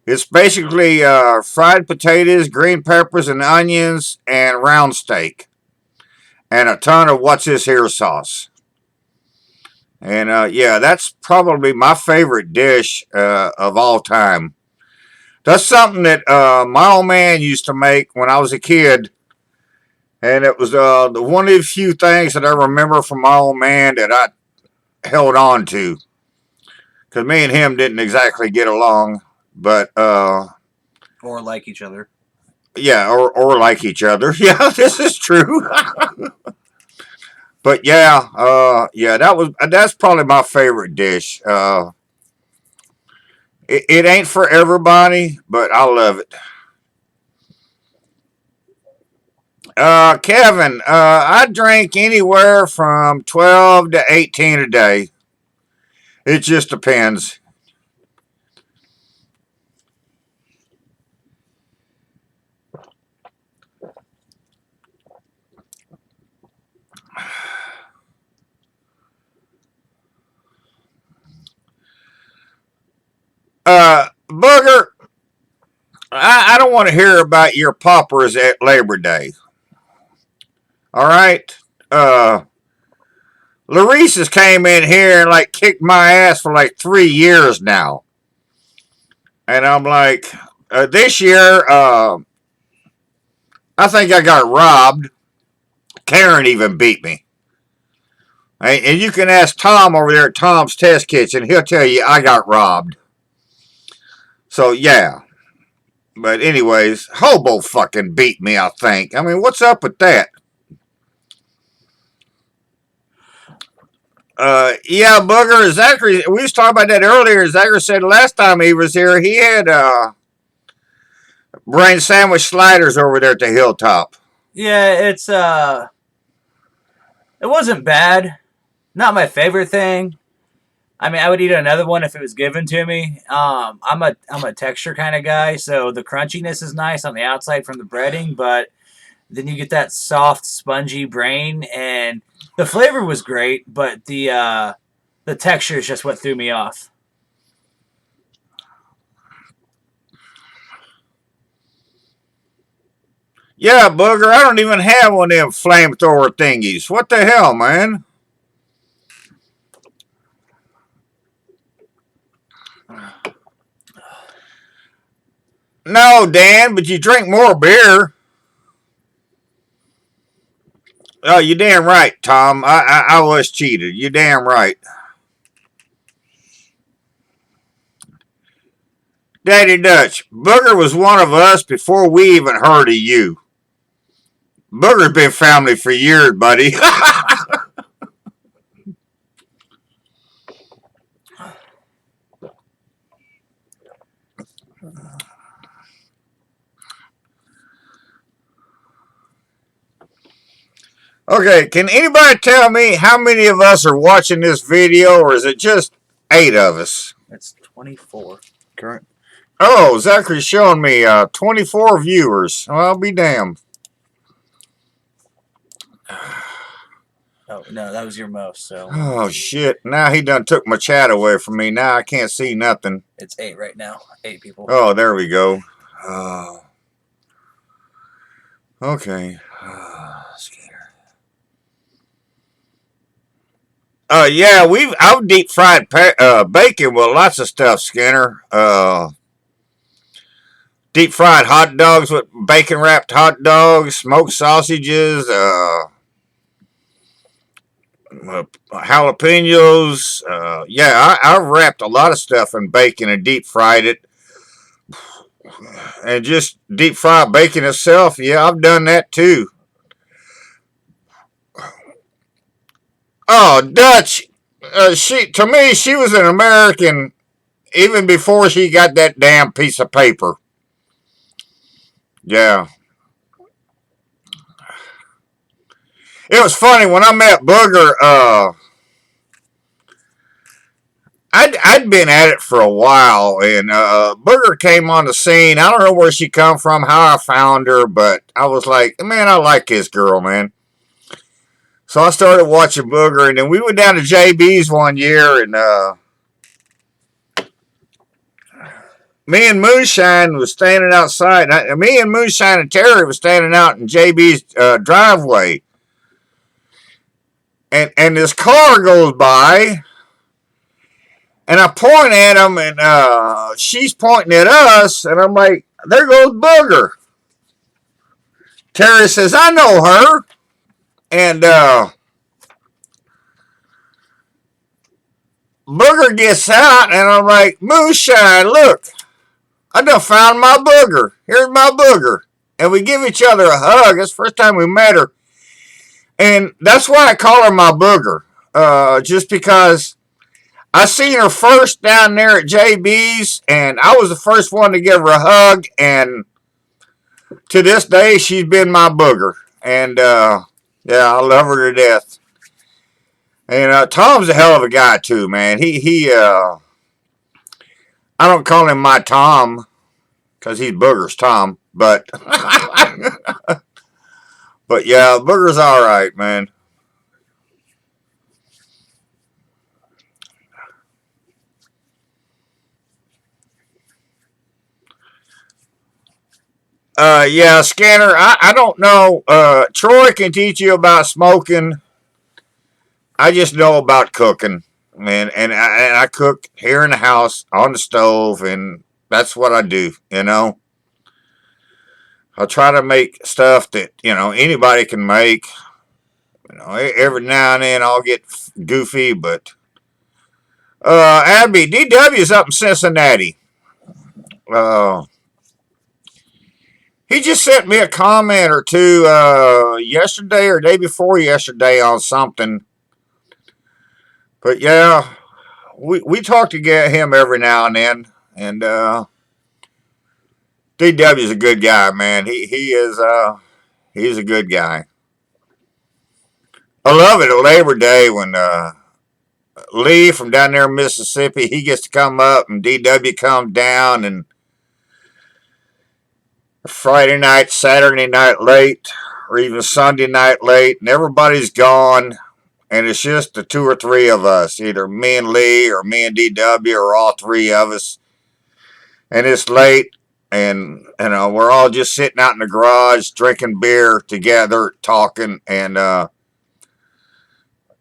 It's basically fried potatoes, green peppers, and onions, and round steak, and a ton of what's this here sauce. And yeah, that's probably my favorite dish of all time. That's something that my old man used to make when I was a kid. And it was one of the few things that I remember from my old man that I held on to. Because me and him didn't exactly get along. But, or like each other. Yeah, or like each other. Yeah, this is true. But yeah, yeah, that's probably my favorite dish. It ain't for everybody, but I love it. Kevin, I drink anywhere from 12 to 18 a day. It just depends. Booger, I don't want to hear about your poppers at Labor Day. All right? Larice has came in here and like kicked my ass for like 3 years now. And I'm like, This year, I think I got robbed. Karen even beat me. And you can ask Tom over there at Tom's Test Kitchen. He'll tell you I got robbed. So, yeah. But anyways, Hobo fucking beat me, I think. I mean, what's up with that? Yeah, Booger, Zachary, we was talking about that earlier. Zachary said last time he was here, he had brain sandwich sliders over there at the Hilltop. Yeah, it wasn't bad. Not my favorite thing. I mean, I would eat another one if it was given to me. I'm a texture kind of guy, so the crunchiness is nice on the outside from the breading, but then you get that soft, spongy brain, and the flavor was great, but the texture is just what threw me off. Yeah, Booger, I don't even have one of them flamethrower thingies. What the hell, man? No, Dan, but you drink more beer. Oh, you damn right, Tom. I was cheated. You damn right. Daddy Dutch, Booger was one of us before we even heard of you. Booger's been family for years, buddy. Okay, can anybody tell me how many of us are watching this video, or is it just 8 of us? It's 24. Correct. Oh, Zachary's showing me 24 viewers. Well, I'll be damned. Oh, no, that was your most, so. Oh, shit. Now he done took my chat away from me. Now I can't see nothing. It's 8 right now. 8 people. Oh, there we go. Okay. Yeah, I've deep fried bacon with lots of stuff, Skinner. Deep fried hot dogs with bacon wrapped hot dogs, smoked sausages, jalapenos. Yeah, I've wrapped a lot of stuff in bacon and deep fried it. And just deep fried bacon itself, yeah, I've done that too. Oh, Dutch. To me, she was an American even before she got that damn piece of paper. Yeah. It was funny when I met Booger. I'd been at it for a while, and Booger came on the scene. I don't know where she come from, how I found her, but I was like, man, I like this girl, man. So I started watching Booger, and then we went down to JB's one year, and me and Moonshine was standing outside. Me and Moonshine and Terry was standing out in JB's driveway, and this car goes by, and I point at him, and she's pointing at us, and I'm like, there goes Booger. Terry says, I know her. And Booger gets out, and I'm like, Moonshine, look, I done found my Booger. Here's my Booger. And we give each other a hug. That's the first time we met her. And that's why I call her my Booger. Just because I seen her first down there at JB's, and I was the first one to give her a hug, and to this day, she's been my Booger. And, yeah, I love her to death. And Tom's a hell of a guy too, man. I don't call him my Tom because he's Booger's Tom, but but yeah, Booger's all right, man. Yeah, Scanner. I don't know. Troy can teach you about smoking. I just know about cooking, man, and I cook here in the house on the stove, and that's what I do, you know. I try to make stuff that, anybody can make. Every now and then I'll get goofy, but Abby, DW's up in Cincinnati. Uh, he just sent me a comment or two yesterday or day before yesterday on something. But yeah, we talk to get him every now and then, and DW's a good guy, man. He's a good guy. I love it at Labor Day when Lee from down there in Mississippi, he gets to come up and DW comes down, and Friday night, Saturday night late, or even Sunday night late, and everybody's gone, and it's just the two or three of us, either me and Lee or me and DW or all three of us, and it's late, and we're all just sitting out in the garage drinking beer together, talking, and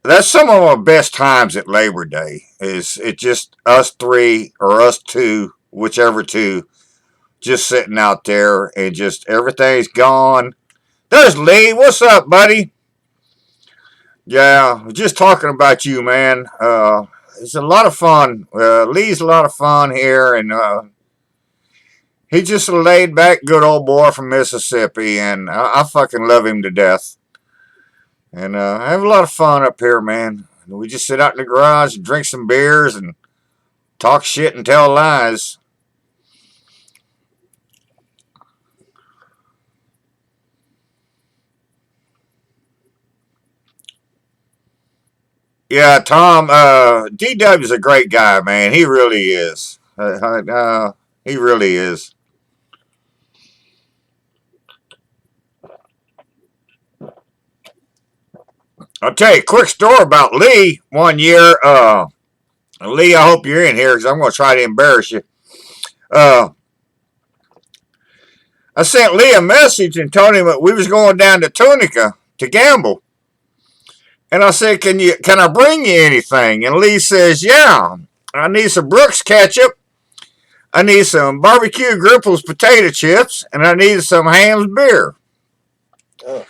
that's some of our best times at Labor Day. Is it just us three or us two, whichever two, just sitting out there and just everything's gone. There's Lee. What's up, buddy? Yeah, just talking about you, man. It's a lot of fun. Lee's a lot of fun here, and he's just a laid back, good old boy from Mississippi, and I fucking love him to death. And I have a lot of fun up here, man. We just sit out in the garage and drink some beers and talk shit and tell lies. Yeah, Tom, DW's a great guy, man. He really is. He really is. I'll tell you a quick story about Lee. One year, Lee, I hope you're in here because I'm going to try to embarrass you. Uh, I sent Lee a message and told him that we was going down to Tunica to gamble. And I said, can I bring you anything? And Lee says, yeah, I need some Brooks ketchup. I need some barbecue Gripples potato chips, and I need some Ham's beer. Oh.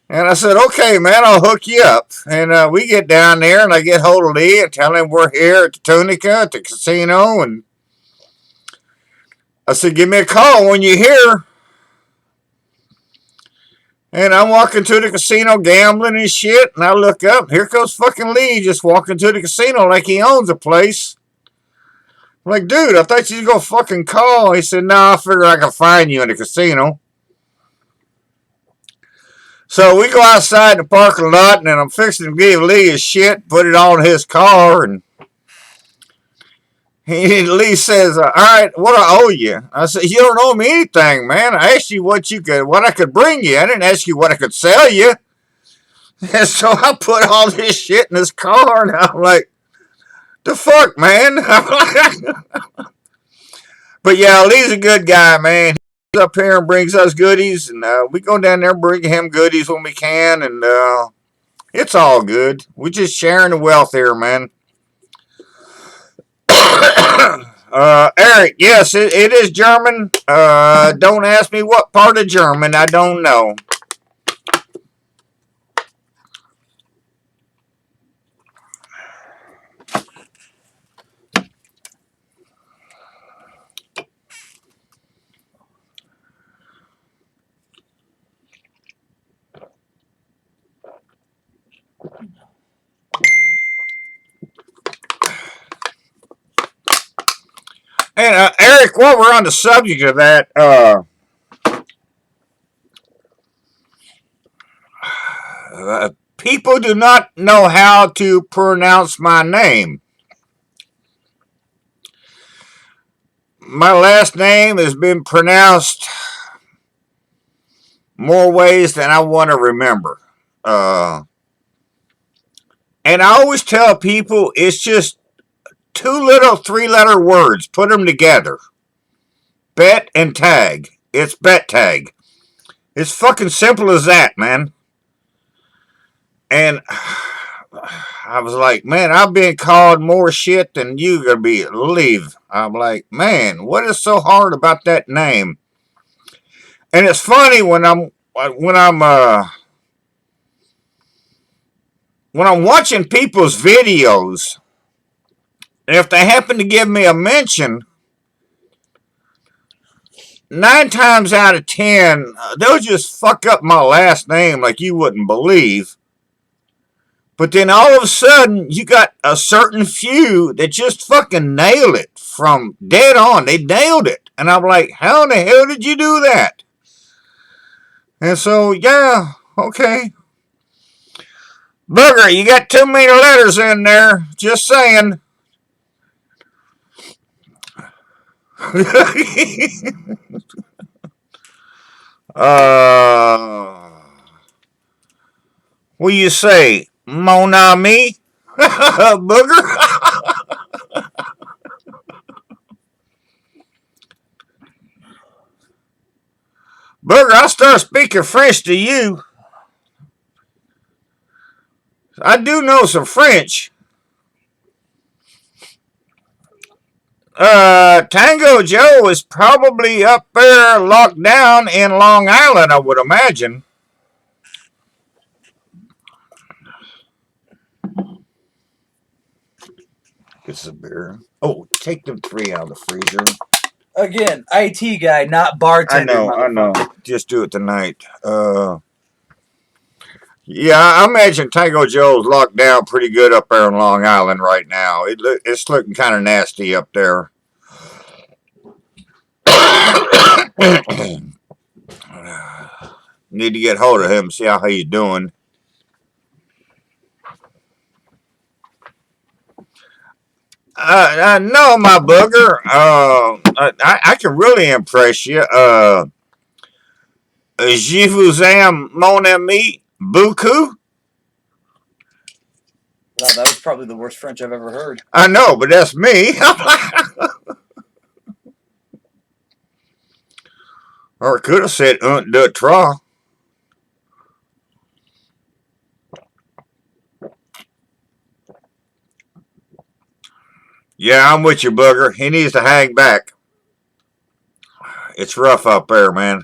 And I said, okay, man, I'll hook you up. And we get down there, and I get hold of Lee and tell him we're here at the Tunica, at the casino. And I said, give me a call when you're here. And I'm walking to the casino gambling and shit, and I look up, here goes fucking Lee just walking to the casino like he owns the place. I'm like, dude, I thought you was going to fucking call. He said, nah, I figure I can find you in the casino. So we go outside the parking lot, and I'm fixing to give Lee his shit, put it on his car, and Lee says, all right, what do I owe you? I said, you don't owe me anything, man. I asked you what I could bring you. I didn't ask you what I could sell you. And so I put all this shit in his car, and I'm like, the fuck, man? But yeah, Lee's a good guy, man. He's up here and brings us goodies, and we go down there and bring him goodies when we can, and it's all good. We're just sharing the wealth here, man. Eric, yes, it is German. Don't ask me what part of German. I don't know. And Eric, while we're on the subject of that, people do not know how to pronounce my name. My last name has been pronounced more ways than I want to remember. And I always tell people it's just two little three-letter words. Put them together. Bet and tag. It's bet tag. It's fucking simple as that, man. And I was like, man, I've been called more shit than you gonna believe. I'm like, man, what is so hard about that name? And it's funny when I'm watching people's videos, if they happen to give me a mention, 9 times out of 10, they'll just fuck up my last name like you wouldn't believe. But then all of a sudden, you got a certain few that just fucking nail it from dead on. They nailed it. And I'm like, how in the hell did you do that? And so, yeah, okay. Booger, you got too many letters in there. Just saying. What do you say? Mon ami? Booger? Booger, I'll start speaking French to you. I do know some French. Tango Joe is probably up there locked down in Long Island, I would imagine. It's a beer. Oh, take them 3 out of the freezer. Again, IT guy, not bartender. I know. Just do it tonight. Yeah, I imagine Tango Joe's locked down pretty good up there in Long Island right now. It's looking kind of nasty up there. Need to get hold of him, see how he's doing. No, my booger. I can really impress you. Je vous aime, mon ami, beaucoup. Wow, that was probably the worst French I've ever heard. I know, but that's me. Or it could have said un, deux, trois. Yeah, I'm with you, Booger. He needs to hang back. It's rough up there, man.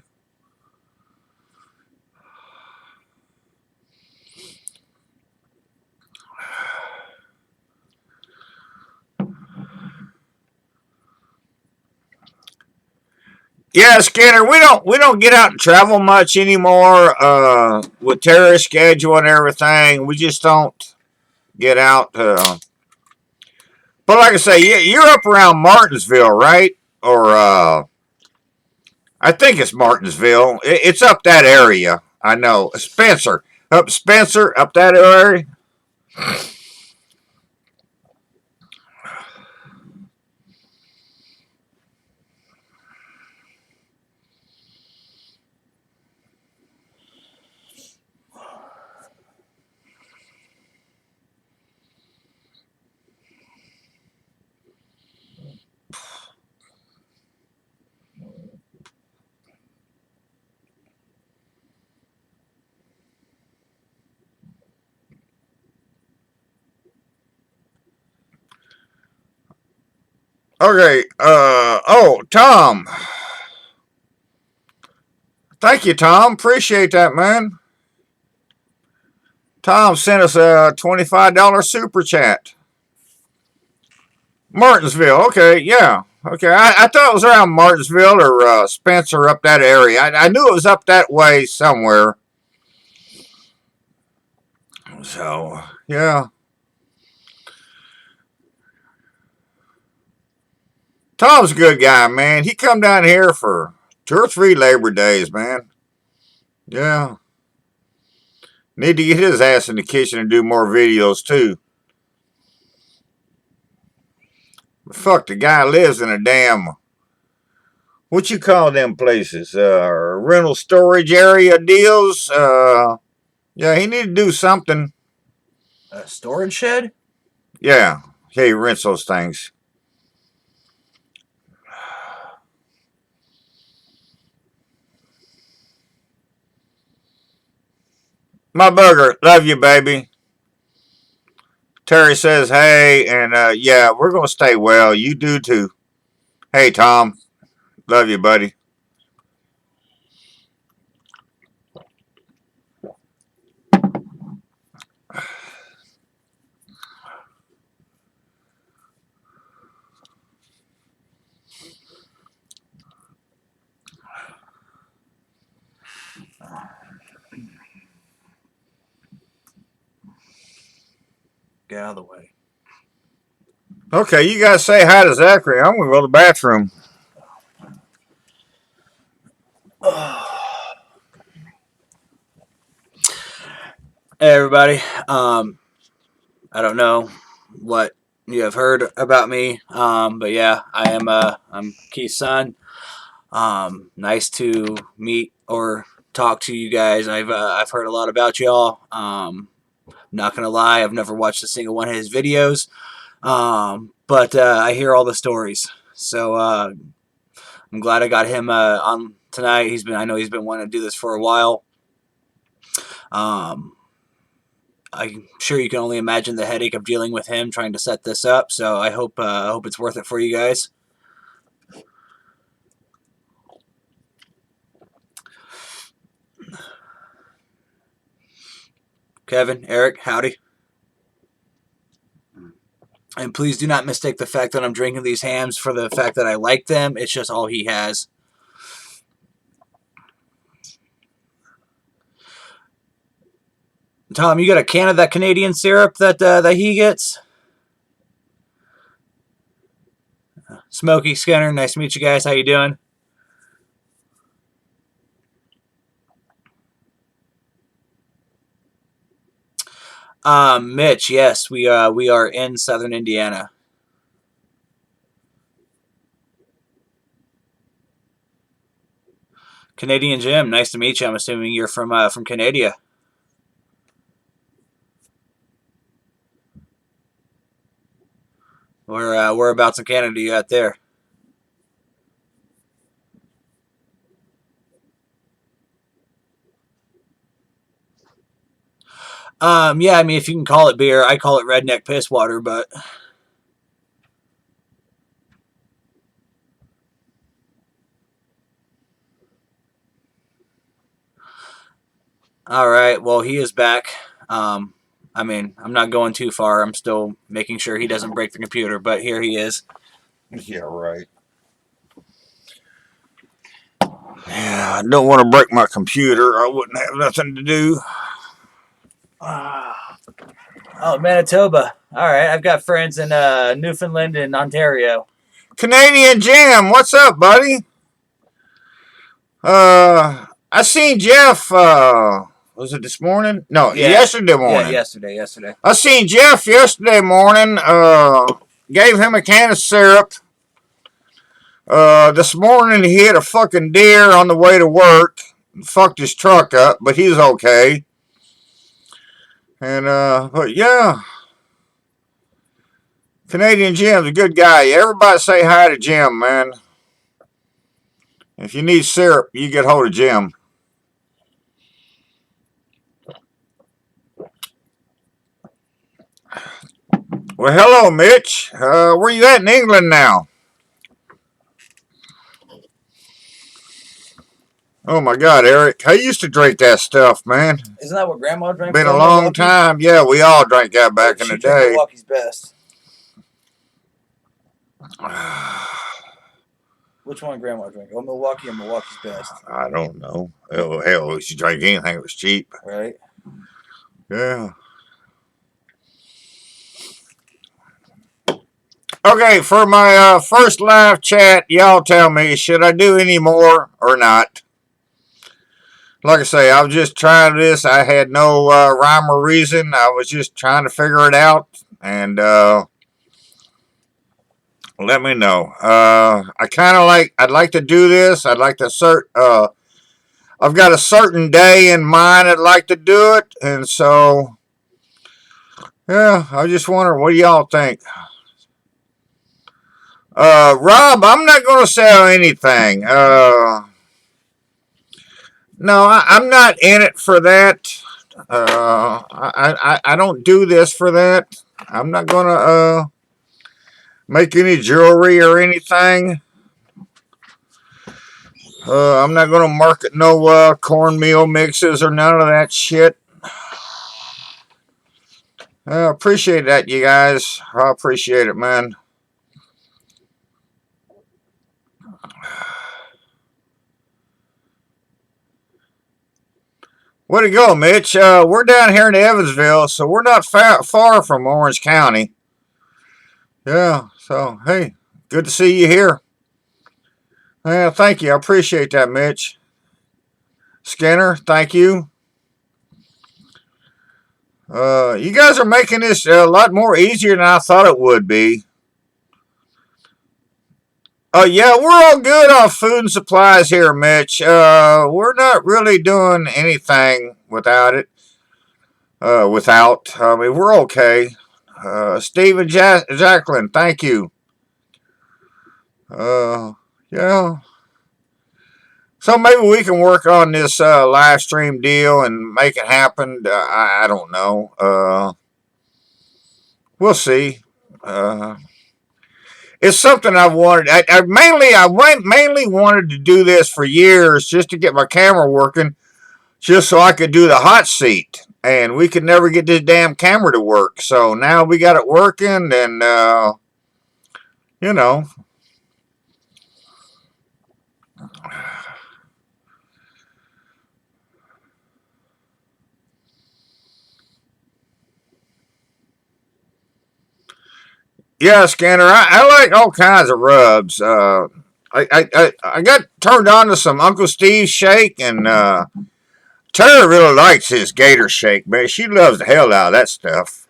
Yeah, Skinner, we don't get out and travel much anymore. With Terry's schedule and everything, we just don't get out. But like I say, you're up around Martinsville, right? Or I think it's Martinsville. It's up that area. I know. Spencer, up that area. Okay. Tom. Thank you, Tom. Appreciate that, man. Tom sent us a $25 super chat. Martinsville. Okay, yeah. Okay, I thought it was around Martinsville or Spencer up that area. I knew it was up that way somewhere. So, yeah. Tom's a good guy, man. He come down here for 2 or 3 Labor Days, man. Yeah. Need to get his ass in the kitchen and do more videos, too. But fuck, the guy lives in a damn... What you call them places? Rental storage area deals? Yeah, he need to do something. A storage shed? Yeah, he rents those things. My booger, love you, baby. Terry says, hey, and yeah, we're going to stay well. You do too. Hey, Tom. Love you, buddy. Get out of the way. Okay, you guys say hi to Zachary. I'm gonna go to the bathroom. Hey everybody. I don't know what you have heard about me, but yeah, I'm Keith's son. Nice to meet or talk to you guys. I've heard a lot about y'all. Not gonna lie, I've never watched a single one of his videos, but I hear all the stories. So I'm glad I got him on tonight. I know he's been wanting to do this for a while. Um, I'm sure you can only imagine the headache of dealing with him trying to set this up. So I hope it's worth it for you guys. Kevin, Eric, howdy. And please do not mistake the fact that I'm drinking these hams for the fact that I like them. It's just all he has. Tom, you got a can of that Canadian syrup that he gets? Smokey, Skinner, nice to meet you guys. How you doing? Mitch, yes, we are in Southern Indiana. Canadian Jim, nice to meet you. I'm assuming you're from Canada. Whereabouts in Canada you at there? Yeah, I mean, if you can call it beer, I call it redneck piss water, but all right. Well, he is back. I mean, I'm not going too far. I'm still making sure he doesn't break the computer, but here he is. Yeah, right. Yeah, I don't want to break my computer. I wouldn't have nothing to do. Oh, Manitoba. All right, I've got friends in Newfoundland and Ontario. Canadian Jim, what's up, buddy? I seen Jeff. Was it this morning? No, Yeah, yesterday yeah, morning. yesterday. I seen Jeff yesterday morning. Gave him a can of syrup. This morning he hit a fucking deer on the way to work. Fucked his truck up, but he's okay. And but yeah, Canadian Jim's a good guy. Everybody say hi to Jim, man. If you need syrup, you get hold of Jim. Well, hello, Mitch. Where you at in England now? Oh my God, Eric! I used to drink that stuff, man. Isn't that what Grandma drank? Been from a long Milwaukee? time. Yeah, we all drank that back in the day. Milwaukee's best. Which one Grandma drank? Oh, Milwaukee or Milwaukee's best? I don't know. Oh, hell, she drank anything that was cheap. Right. Yeah. Okay, for my first live chat, y'all tell me, should I do any more or not? Like I say, I was just trying this. I had no rhyme or reason. I was just trying to figure it out. And let me know. I'd like to do this. I'd like to I've got a certain day in mind I'd like to do it. And so, yeah, I just wonder, what do y'all think? Rob, I'm not going to sell anything. No, I'm not in it for that. I don't do this for that. I'm not going to make any jewelry or anything. I'm not going to market no cornmeal mixes or none of that shit. I appreciate that, you guys. I appreciate it, man. Where'd it go, Mitch? We're down here in Evansville, so we're not far from Orange County. Yeah, so, hey, good to see you here. Yeah, thank you. I appreciate that, Mitch. Skinner, thank you. You guys are making this a lot more easier than I thought it would be. Yeah, we're all good on food and supplies here, Mitch. We're not really doing anything without it. I mean, we're okay. Steve and Jacqueline, thank you. Yeah. So maybe we can work on this live stream deal and make it happen. I don't know. We'll see. Uh, it's something I've wanted. I mainly wanted to do this for years, just to get my camera working, just so I could do the hot seat. And we could never get this damn camera to work. So now we got it working, and you know. Yeah, Scanner. I like all kinds of rubs. I got turned on to some Uncle Steve's shake, and Tara really likes his Gator shake, man. She loves the hell out of that stuff.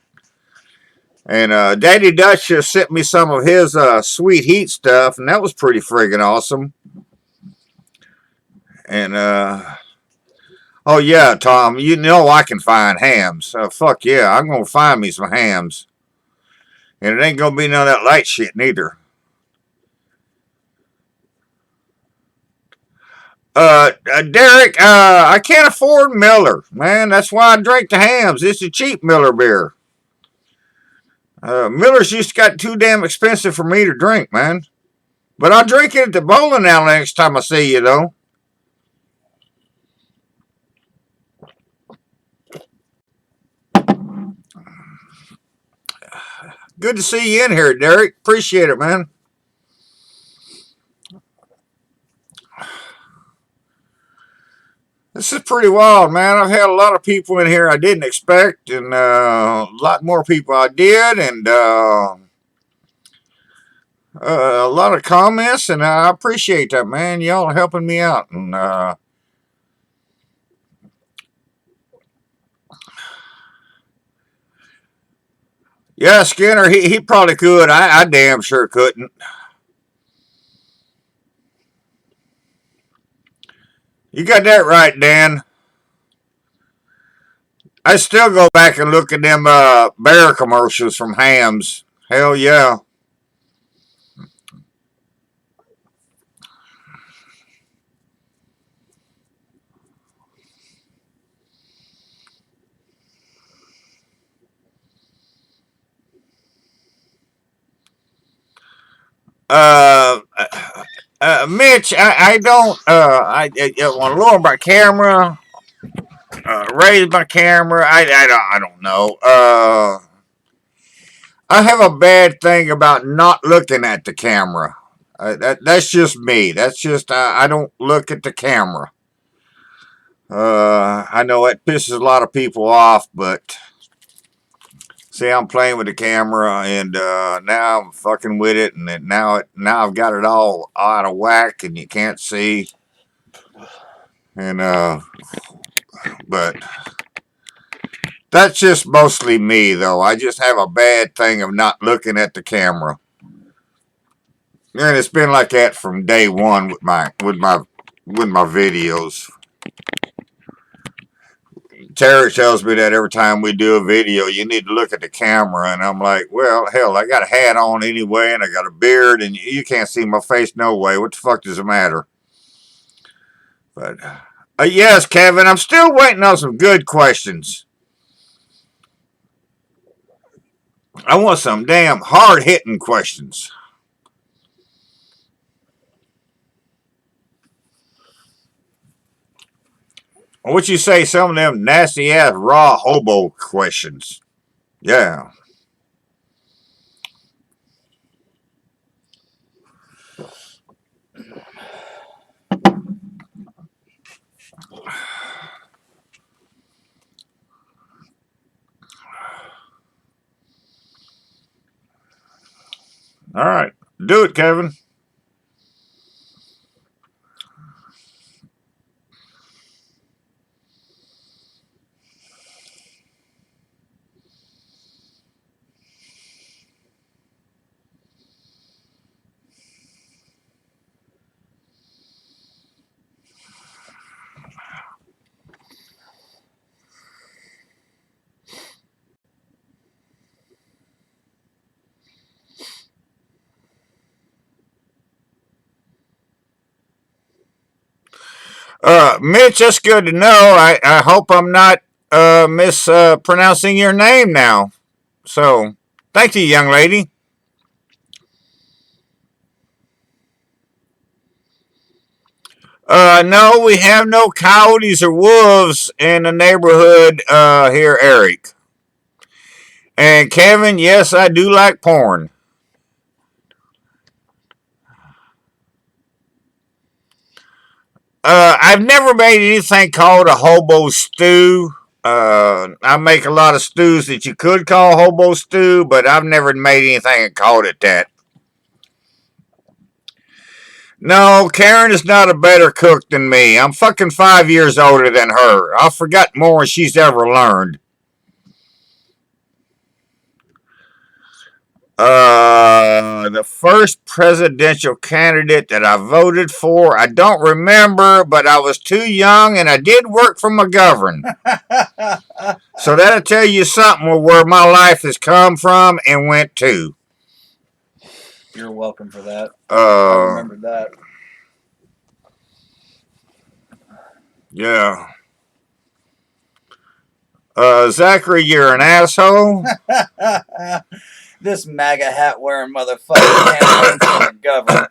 And Daddy Dutch just sent me some of his sweet heat stuff, and that was pretty friggin' awesome. And oh yeah, Tom, you know I can find hams. Fuck yeah, I'm gonna find me some hams, and it ain't gonna be none of that light shit neither. Derek, I can't afford Miller, man. That's why I drink the hams. It's a cheap Miller beer. Miller's just got too damn expensive for me to drink, man. But I'll drink it at the bowling alley next time I see you, though. Good to see you in here, Derek. Appreciate it, man. This is pretty wild, man. I've had a lot of people in here I didn't expect, and a lot more people I did, and a lot of comments, and I appreciate that, man. Y'all are helping me out, and yeah, Skinner, he probably could. I damn sure couldn't. You got that right, Dan. I still go back and look at them bear commercials from Hams. Hell yeah. Uh, Mitch, I don't. I want to lower my camera, raise my camera. I don't know. I have a bad thing about not looking at the camera. That's just me. That's just I don't look at the camera. I know it pisses a lot of people off, but see, I'm playing with the camera, and now I'm fucking with it, and now I've got it all out of whack, and you can't see. And but that's just mostly me, though. I just have a bad thing of not looking at the camera, and it's been like that from day one with my videos. Terry tells me that every time we do a video, you need to look at the camera. And I'm like, well, hell, I got a hat on anyway, and I got a beard, and you can't see my face no way. What the fuck does it matter? But, yes, Kevin, I'm still waiting on some good questions. I want some damn hard hitting questions. What you say, some of them nasty ass raw hobo questions? Yeah. All right. Do it, Kevin. Mitch, that's good to know. I hope I'm not mispronouncing your name now. So, thank you, young lady. No, we have no coyotes or wolves in the neighborhood here, Eric. And Kevin, yes, I do like porn. I've never made anything called a hobo stew. I make a lot of stews that you could call hobo stew, but I've never made anything and called it that. No, Karen is not a better cook than me. I'm fucking 5 years older than her. I've forgot more than she's ever learned. The first presidential candidate that I voted for, I don't remember, but I was too young and I did work for McGovern. So that'll tell you something where my life has come from and went to. You're welcome for that. I remembered that. Yeah. Zachary, you're an asshole. This MAGA hat wearing motherfucker campaigns for the government.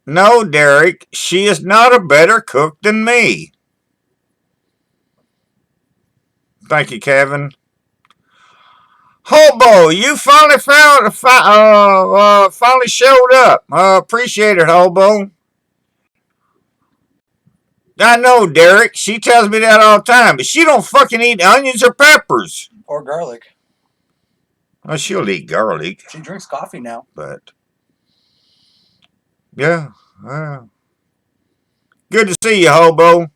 No, Derek, she is not a better cook than me. Thank you, Kevin. Hobo, you finally finally showed up. Appreciate it, Hobo. I know, Derek. She tells me that all the time, but she don't fucking eat onions or peppers. Or garlic. Well, she'll eat garlic. She drinks coffee now. But, yeah. Good to see you, Hobo.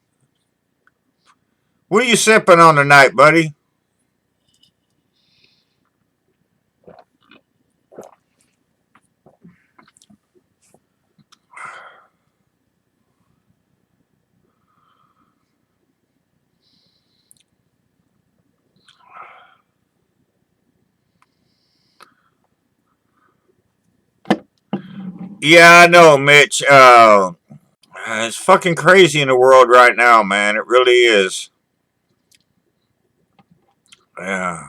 What are you sipping on tonight, buddy? Yeah, I know, Mitch. It's fucking crazy in the world right now, man. It really is. Yeah.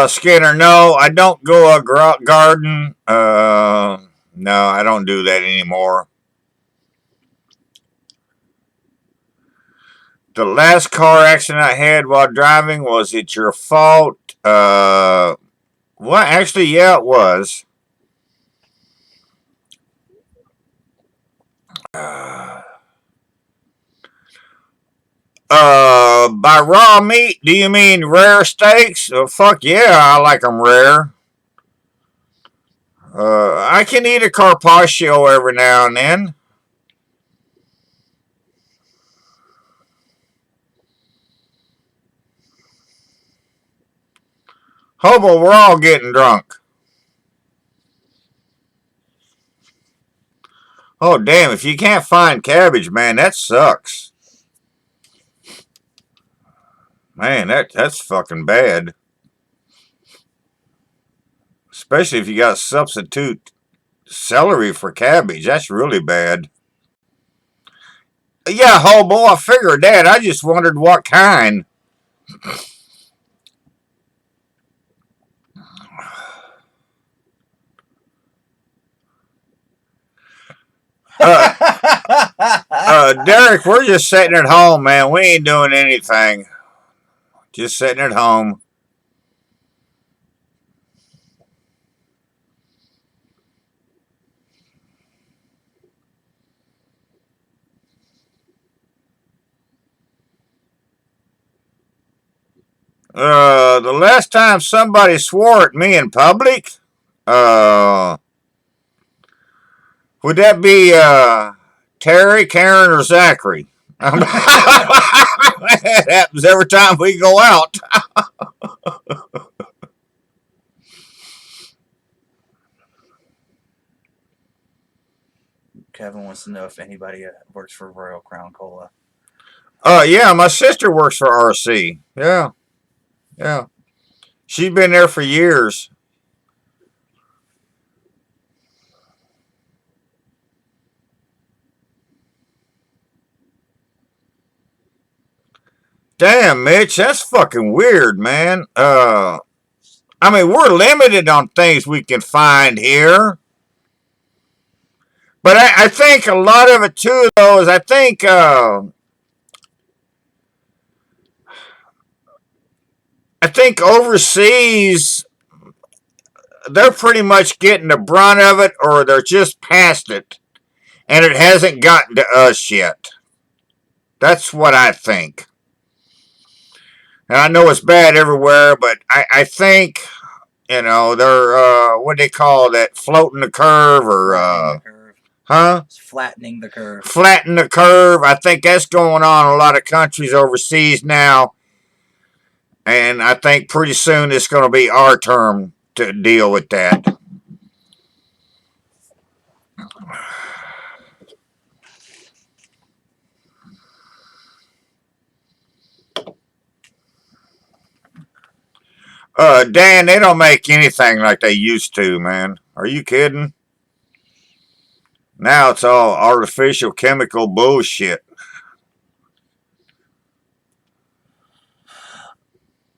Skinner, no, I don't go a garden. No, I don't do that anymore. The last car accident I had while driving, was it your fault? Well, actually, yeah, it was. By raw meat, do you mean rare steaks? Fuck yeah, I like them rare. I can eat a carpaccio every now and then. Hobo, we're all getting drunk. Oh, damn, if you can't find cabbage, man, that sucks. Man, that's fucking bad. Especially if you got substitute celery for cabbage. That's really bad. Yeah, Hobo, I figured that. I just wondered what kind. Derek, we're just sitting at home, man. We ain't doing anything. Just sitting at home. The last time somebody swore at me in public, uh, would that be Terry, Karen, or Zachary? That happens every time we go out. Kevin wants to know if anybody works for Royal Crown Cola. Yeah, my sister works for RC. Yeah, yeah. She's been there for years. Damn, Mitch, that's fucking weird, man. I mean, we're limited on things we can find here. But I think a lot of it too, though, is I think overseas they're pretty much getting the brunt of it, or they're just past it, and it hasn't gotten to us yet. That's what I think. And I know it's bad everywhere, but I think they're what do they call that, floating the curve, or Flattening the curve. huh? It's flattening the curve. Flatten the curve. I think that's going on in a lot of countries overseas now. And I think pretty soon it's going to be our turn to deal with that. Dan, they don't make anything like they used to, man. Are you kidding? Now it's all artificial chemical bullshit.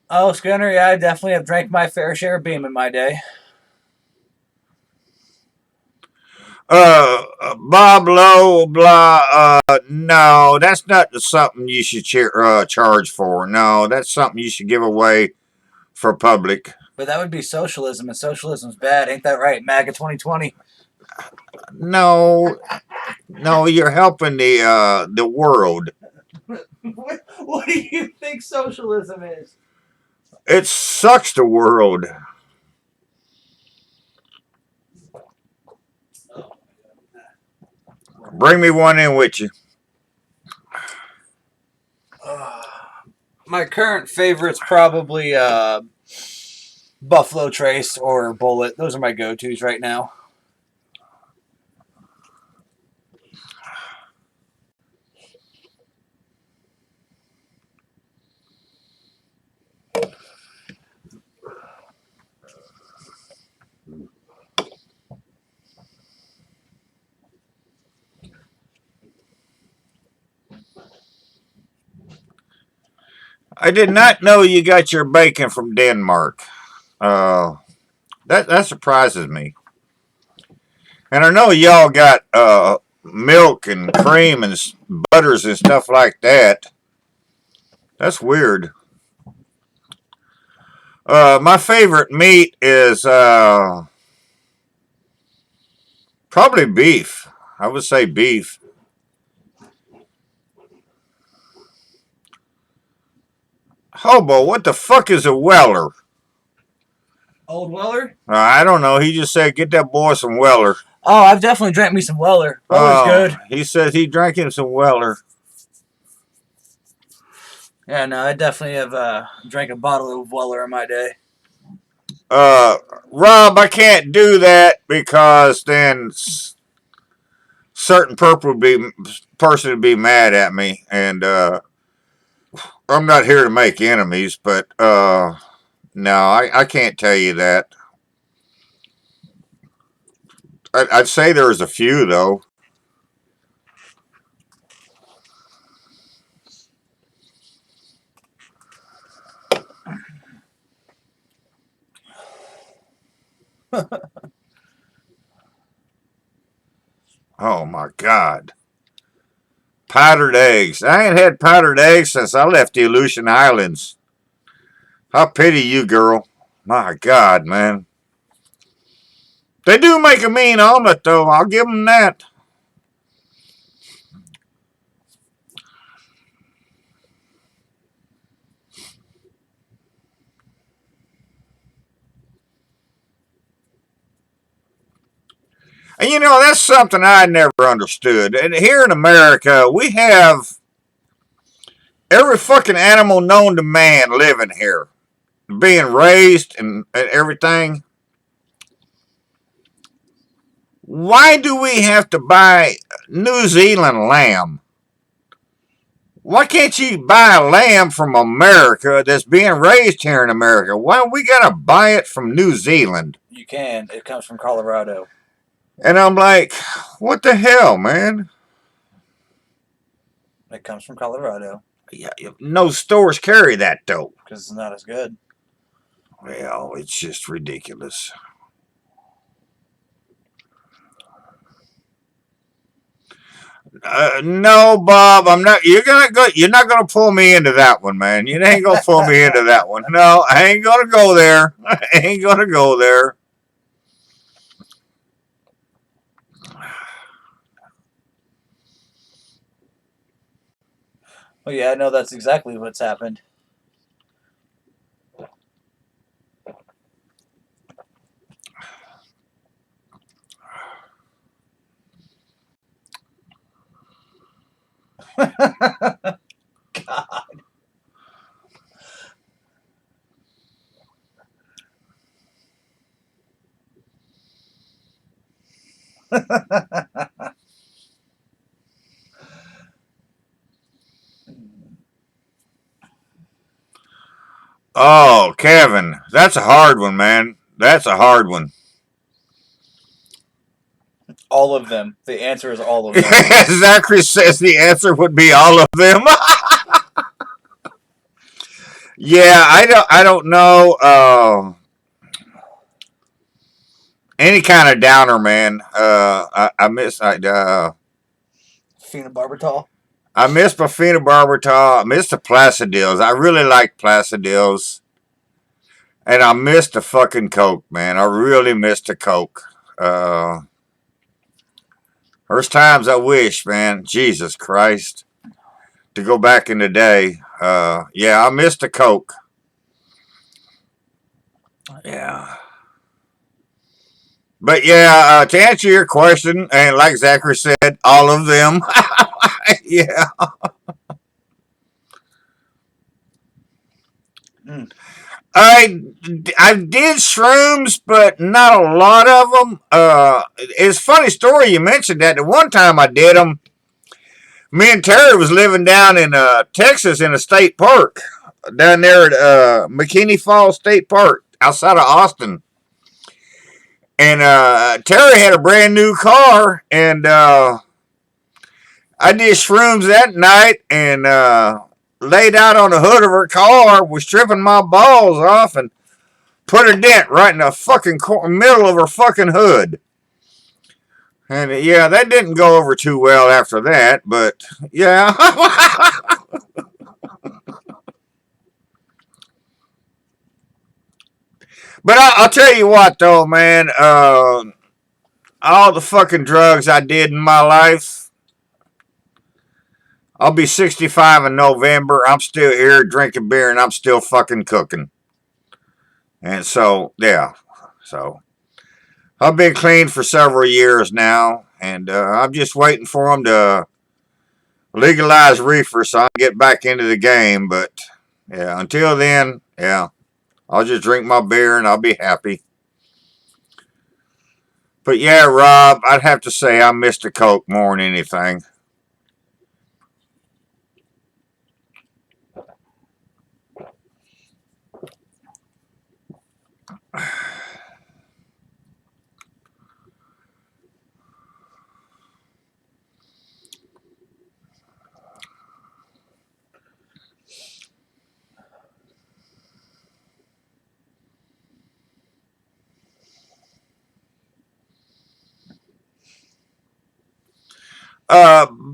Oh, Skinner, yeah, I definitely have drank my fair share of Beam in my day. Bob Lowe, blah, no, that's not something you should charge for. No, that's something you should give away for public. But that would be socialism, and socialism's bad. Ain't that right, MAGA 2020? No, no, you're helping the world. What do you think socialism is? It sucks the world. Bring me one in with you. My current favorite's probably Buffalo Trace or Bullet. Those are my go-tos right now. I did not know you got your bacon from Denmark. That surprises me. And I know y'all got milk and cream and butters and stuff like that. That's weird. My favorite meat is probably beef. I would say beef. Hobo, what the fuck is a Weller? Old Weller? I don't know. He just said, get that boy some Weller. Oh, I've definitely drank me some Weller. Weller's good. He said he drank him some Weller. Yeah, no, I definitely have drank a bottle of Weller in my day. Rob, I can't do that because then certain person would be mad at me, and I'm not here to make enemies, but no, I can't tell you that. I'd say there's a few though. Oh my God. Powdered eggs. I ain't had powdered eggs since I left the Aleutian Islands. I pity you, girl. My God, man. They do make a mean omelet, though. I'll give them that. And you know, that's something I never understood. And here in America, we have every fucking animal known to man living here, being raised and everything. Why do we have to buy New Zealand lamb? Why can't you buy a lamb from America that's being raised here in America? Why we gotta buy it from New Zealand? You can. It comes from Colorado. And I'm like, what the hell, man? It comes from Colorado. Yeah, no stores carry that though. Because it's not as good. Well, it's just ridiculous. No, Bob, I'm not. You're gonna go. You're not gonna pull me into that one, man. You ain't gonna pull me into that one. No, I ain't gonna go there. I ain't gonna go there. Well, yeah, I know that's exactly what's happened. God. Oh, Kevin, that's a hard one, man. That's a hard one. All of them. The answer is all of them. Zachary says the answer would be all of them. Yeah, I don't know. Any kind of downer, man. I miss. Phenobarbital. I miss my phenobarbital. I miss the Placidils. I really like Placidils. And I miss the fucking Coke, man. I really miss the Coke. There's times I wish, man, Jesus Christ, to go back in the day. Yeah, I miss the Coke. Yeah. But yeah, to answer your question, and like Zachary said, all of them. Yeah. Mm. I did shrooms, but not a lot of them. It's a funny story you mentioned that. The one time I did them, me and Terry was living down in Texas in a state park down there at McKinney Falls State Park outside of Austin. And Terry had a brand new car, and I did shrooms that night and laid out on the hood of her car, was stripping my balls off, and put a dent right in the fucking middle of her fucking hood. And yeah, that didn't go over too well after that, but yeah. But I'll tell you what, though, man. All the fucking drugs I did in my life. I'll be 65 in November. I'm still here drinking beer and I'm still fucking cooking. And so, yeah. So, I've been clean for several years now. And I'm just waiting for them to legalize reefer so I can get back into the game. But, yeah, until then, yeah. I'll just drink my beer and I'll be happy. But yeah, Rob, I'd have to say I miss the Coke more than anything.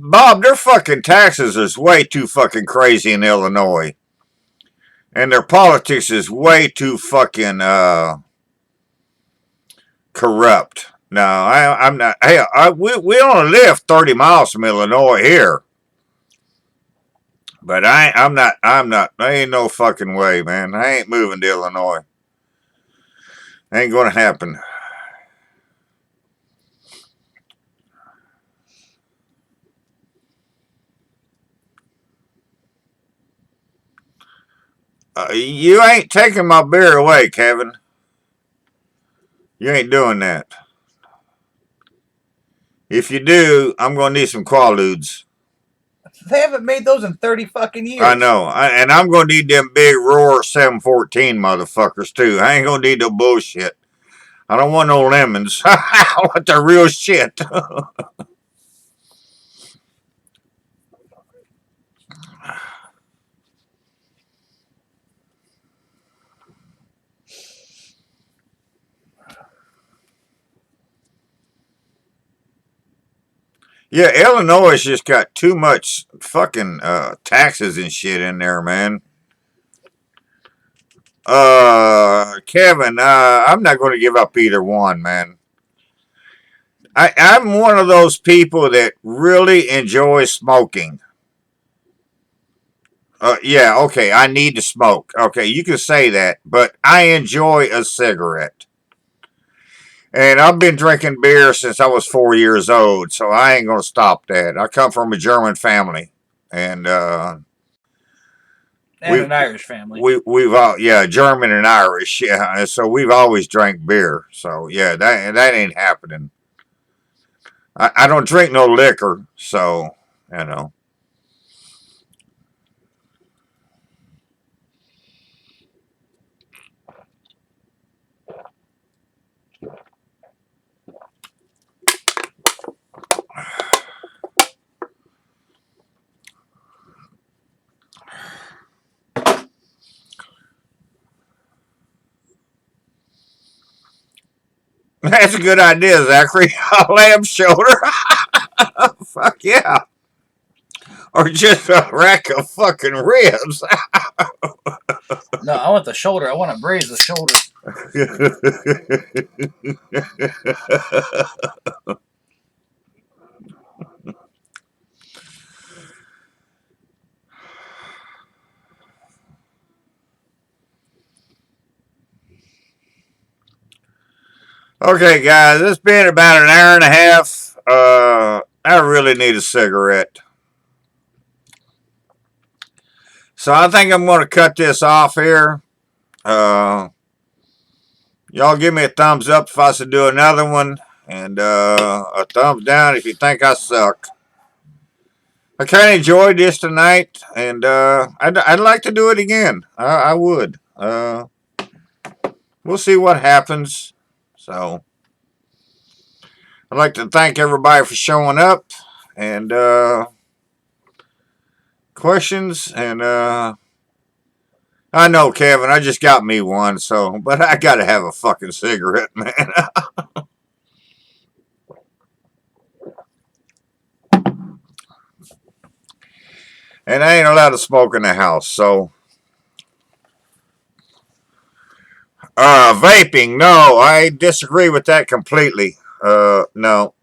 Bob, their fucking taxes is way too fucking crazy in Illinois. And their politics is way too fucking corrupt. No, I'm not. Hey, we only live 30 miles from Illinois here. But I'm not. There ain't no fucking way, man. I ain't moving to Illinois. Ain't gonna happen. You ain't taking my beer away, Kevin. You ain't doing that. If you do, I'm gonna need some Quaaludes. They haven't made those in 30 fucking years. I know, and I'm gonna need them big Roar 714 motherfuckers too. I ain't gonna need no bullshit. I don't want no lemons. I want the real shit. Yeah, Illinois just got too much fucking taxes and shit in there, man. Kevin, I'm not going to give up either one, man. I'm one of those people that really enjoy smoking. Yeah, okay, I need to smoke. Okay, you can say that, but I enjoy a cigarette. And I've been drinking beer since I was 4 years old, so I ain't gonna stop that. I come from a German family, and And an Irish family. we've all, yeah, German and Irish, yeah. And so we've always drank beer. So yeah, that ain't happening. I don't drink no liquor, so you know. That's a good idea, Zachary. A lamb shoulder. Fuck yeah. Or just a rack of fucking ribs. No, I want the shoulder. I want to braise the shoulder. Okay, guys, it's been about an hour and a half. I really need a cigarette. So I think I'm going to cut this off here. Y'all give me a thumbs up if I should do another one, and a thumbs down if you think I suck. I kind of enjoyed this tonight, and I'd like to do it again. I would. We'll see what happens. So I'd like to thank everybody for showing up and questions. And I know, Kevin, I just got me one, so but I gotta have a fucking cigarette, man. And I ain't allowed to smoke in the house, so vaping, no, I disagree with that completely. No.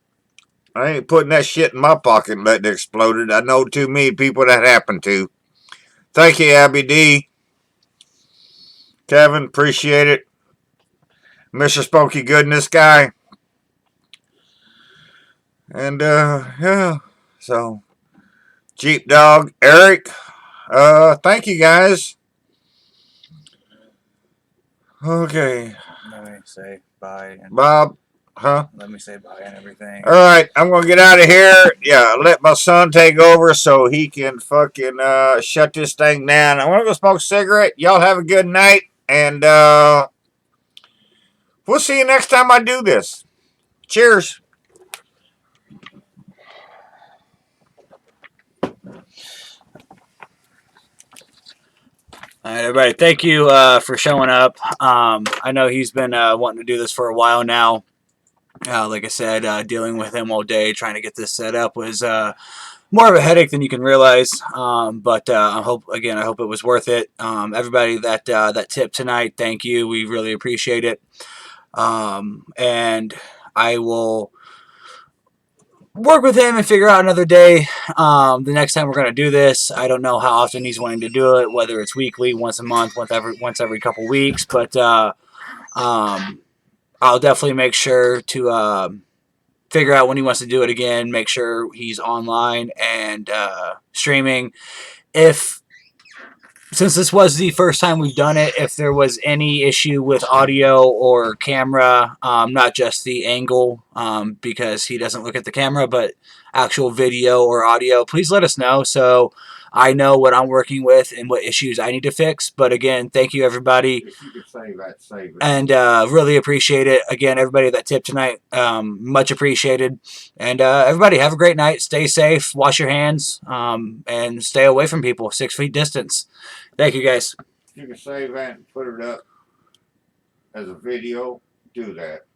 I ain't putting that shit in my pocket and letting it explode. I know too many people that happened to. Thank you, Abby D. Kevin, appreciate it. Mr. Spunky Goodness guy. And yeah. So Jeep Dog, Eric. Thank you guys. Okay. Let me say bye. And Bob. Huh? let me say bye and everything. All right, I'm gonna get out of here. Yeah, let my son take over so he can fucking shut this thing down. I want to go smoke a cigarette. Y'all have a good night, and we'll see you next time I do this. Cheers. All right, everybody. Thank you for showing up. I know he's been wanting to do this for a while now. Like I said, dealing with him all day, trying to get this set up was more of a headache than you can realize. But I hope it was worth it. Everybody that tipped tonight, thank you. We really appreciate it. And I will work with him and figure out another day. The next time we're going to do this, I don't know how often he's wanting to do it, whether it's weekly, once a month, once every couple weeks. But I'll definitely make sure to figure out when he wants to do it again. Make sure he's online and streaming. If since this was the first time we've done it, if there was any issue with audio or camera, not just the angle, because he doesn't look at the camera, but actual video or audio, please let us know so I know what I'm working with and what issues I need to fix. But again, thank you, everybody. If you could save that, save it. And really appreciate it. Again, everybody that tipped tonight, much appreciated. And everybody, have a great night. Stay safe. Wash your hands. And stay away from people. 6 feet distance. Thank you, guys. If you can save that and put it up as a video, do that.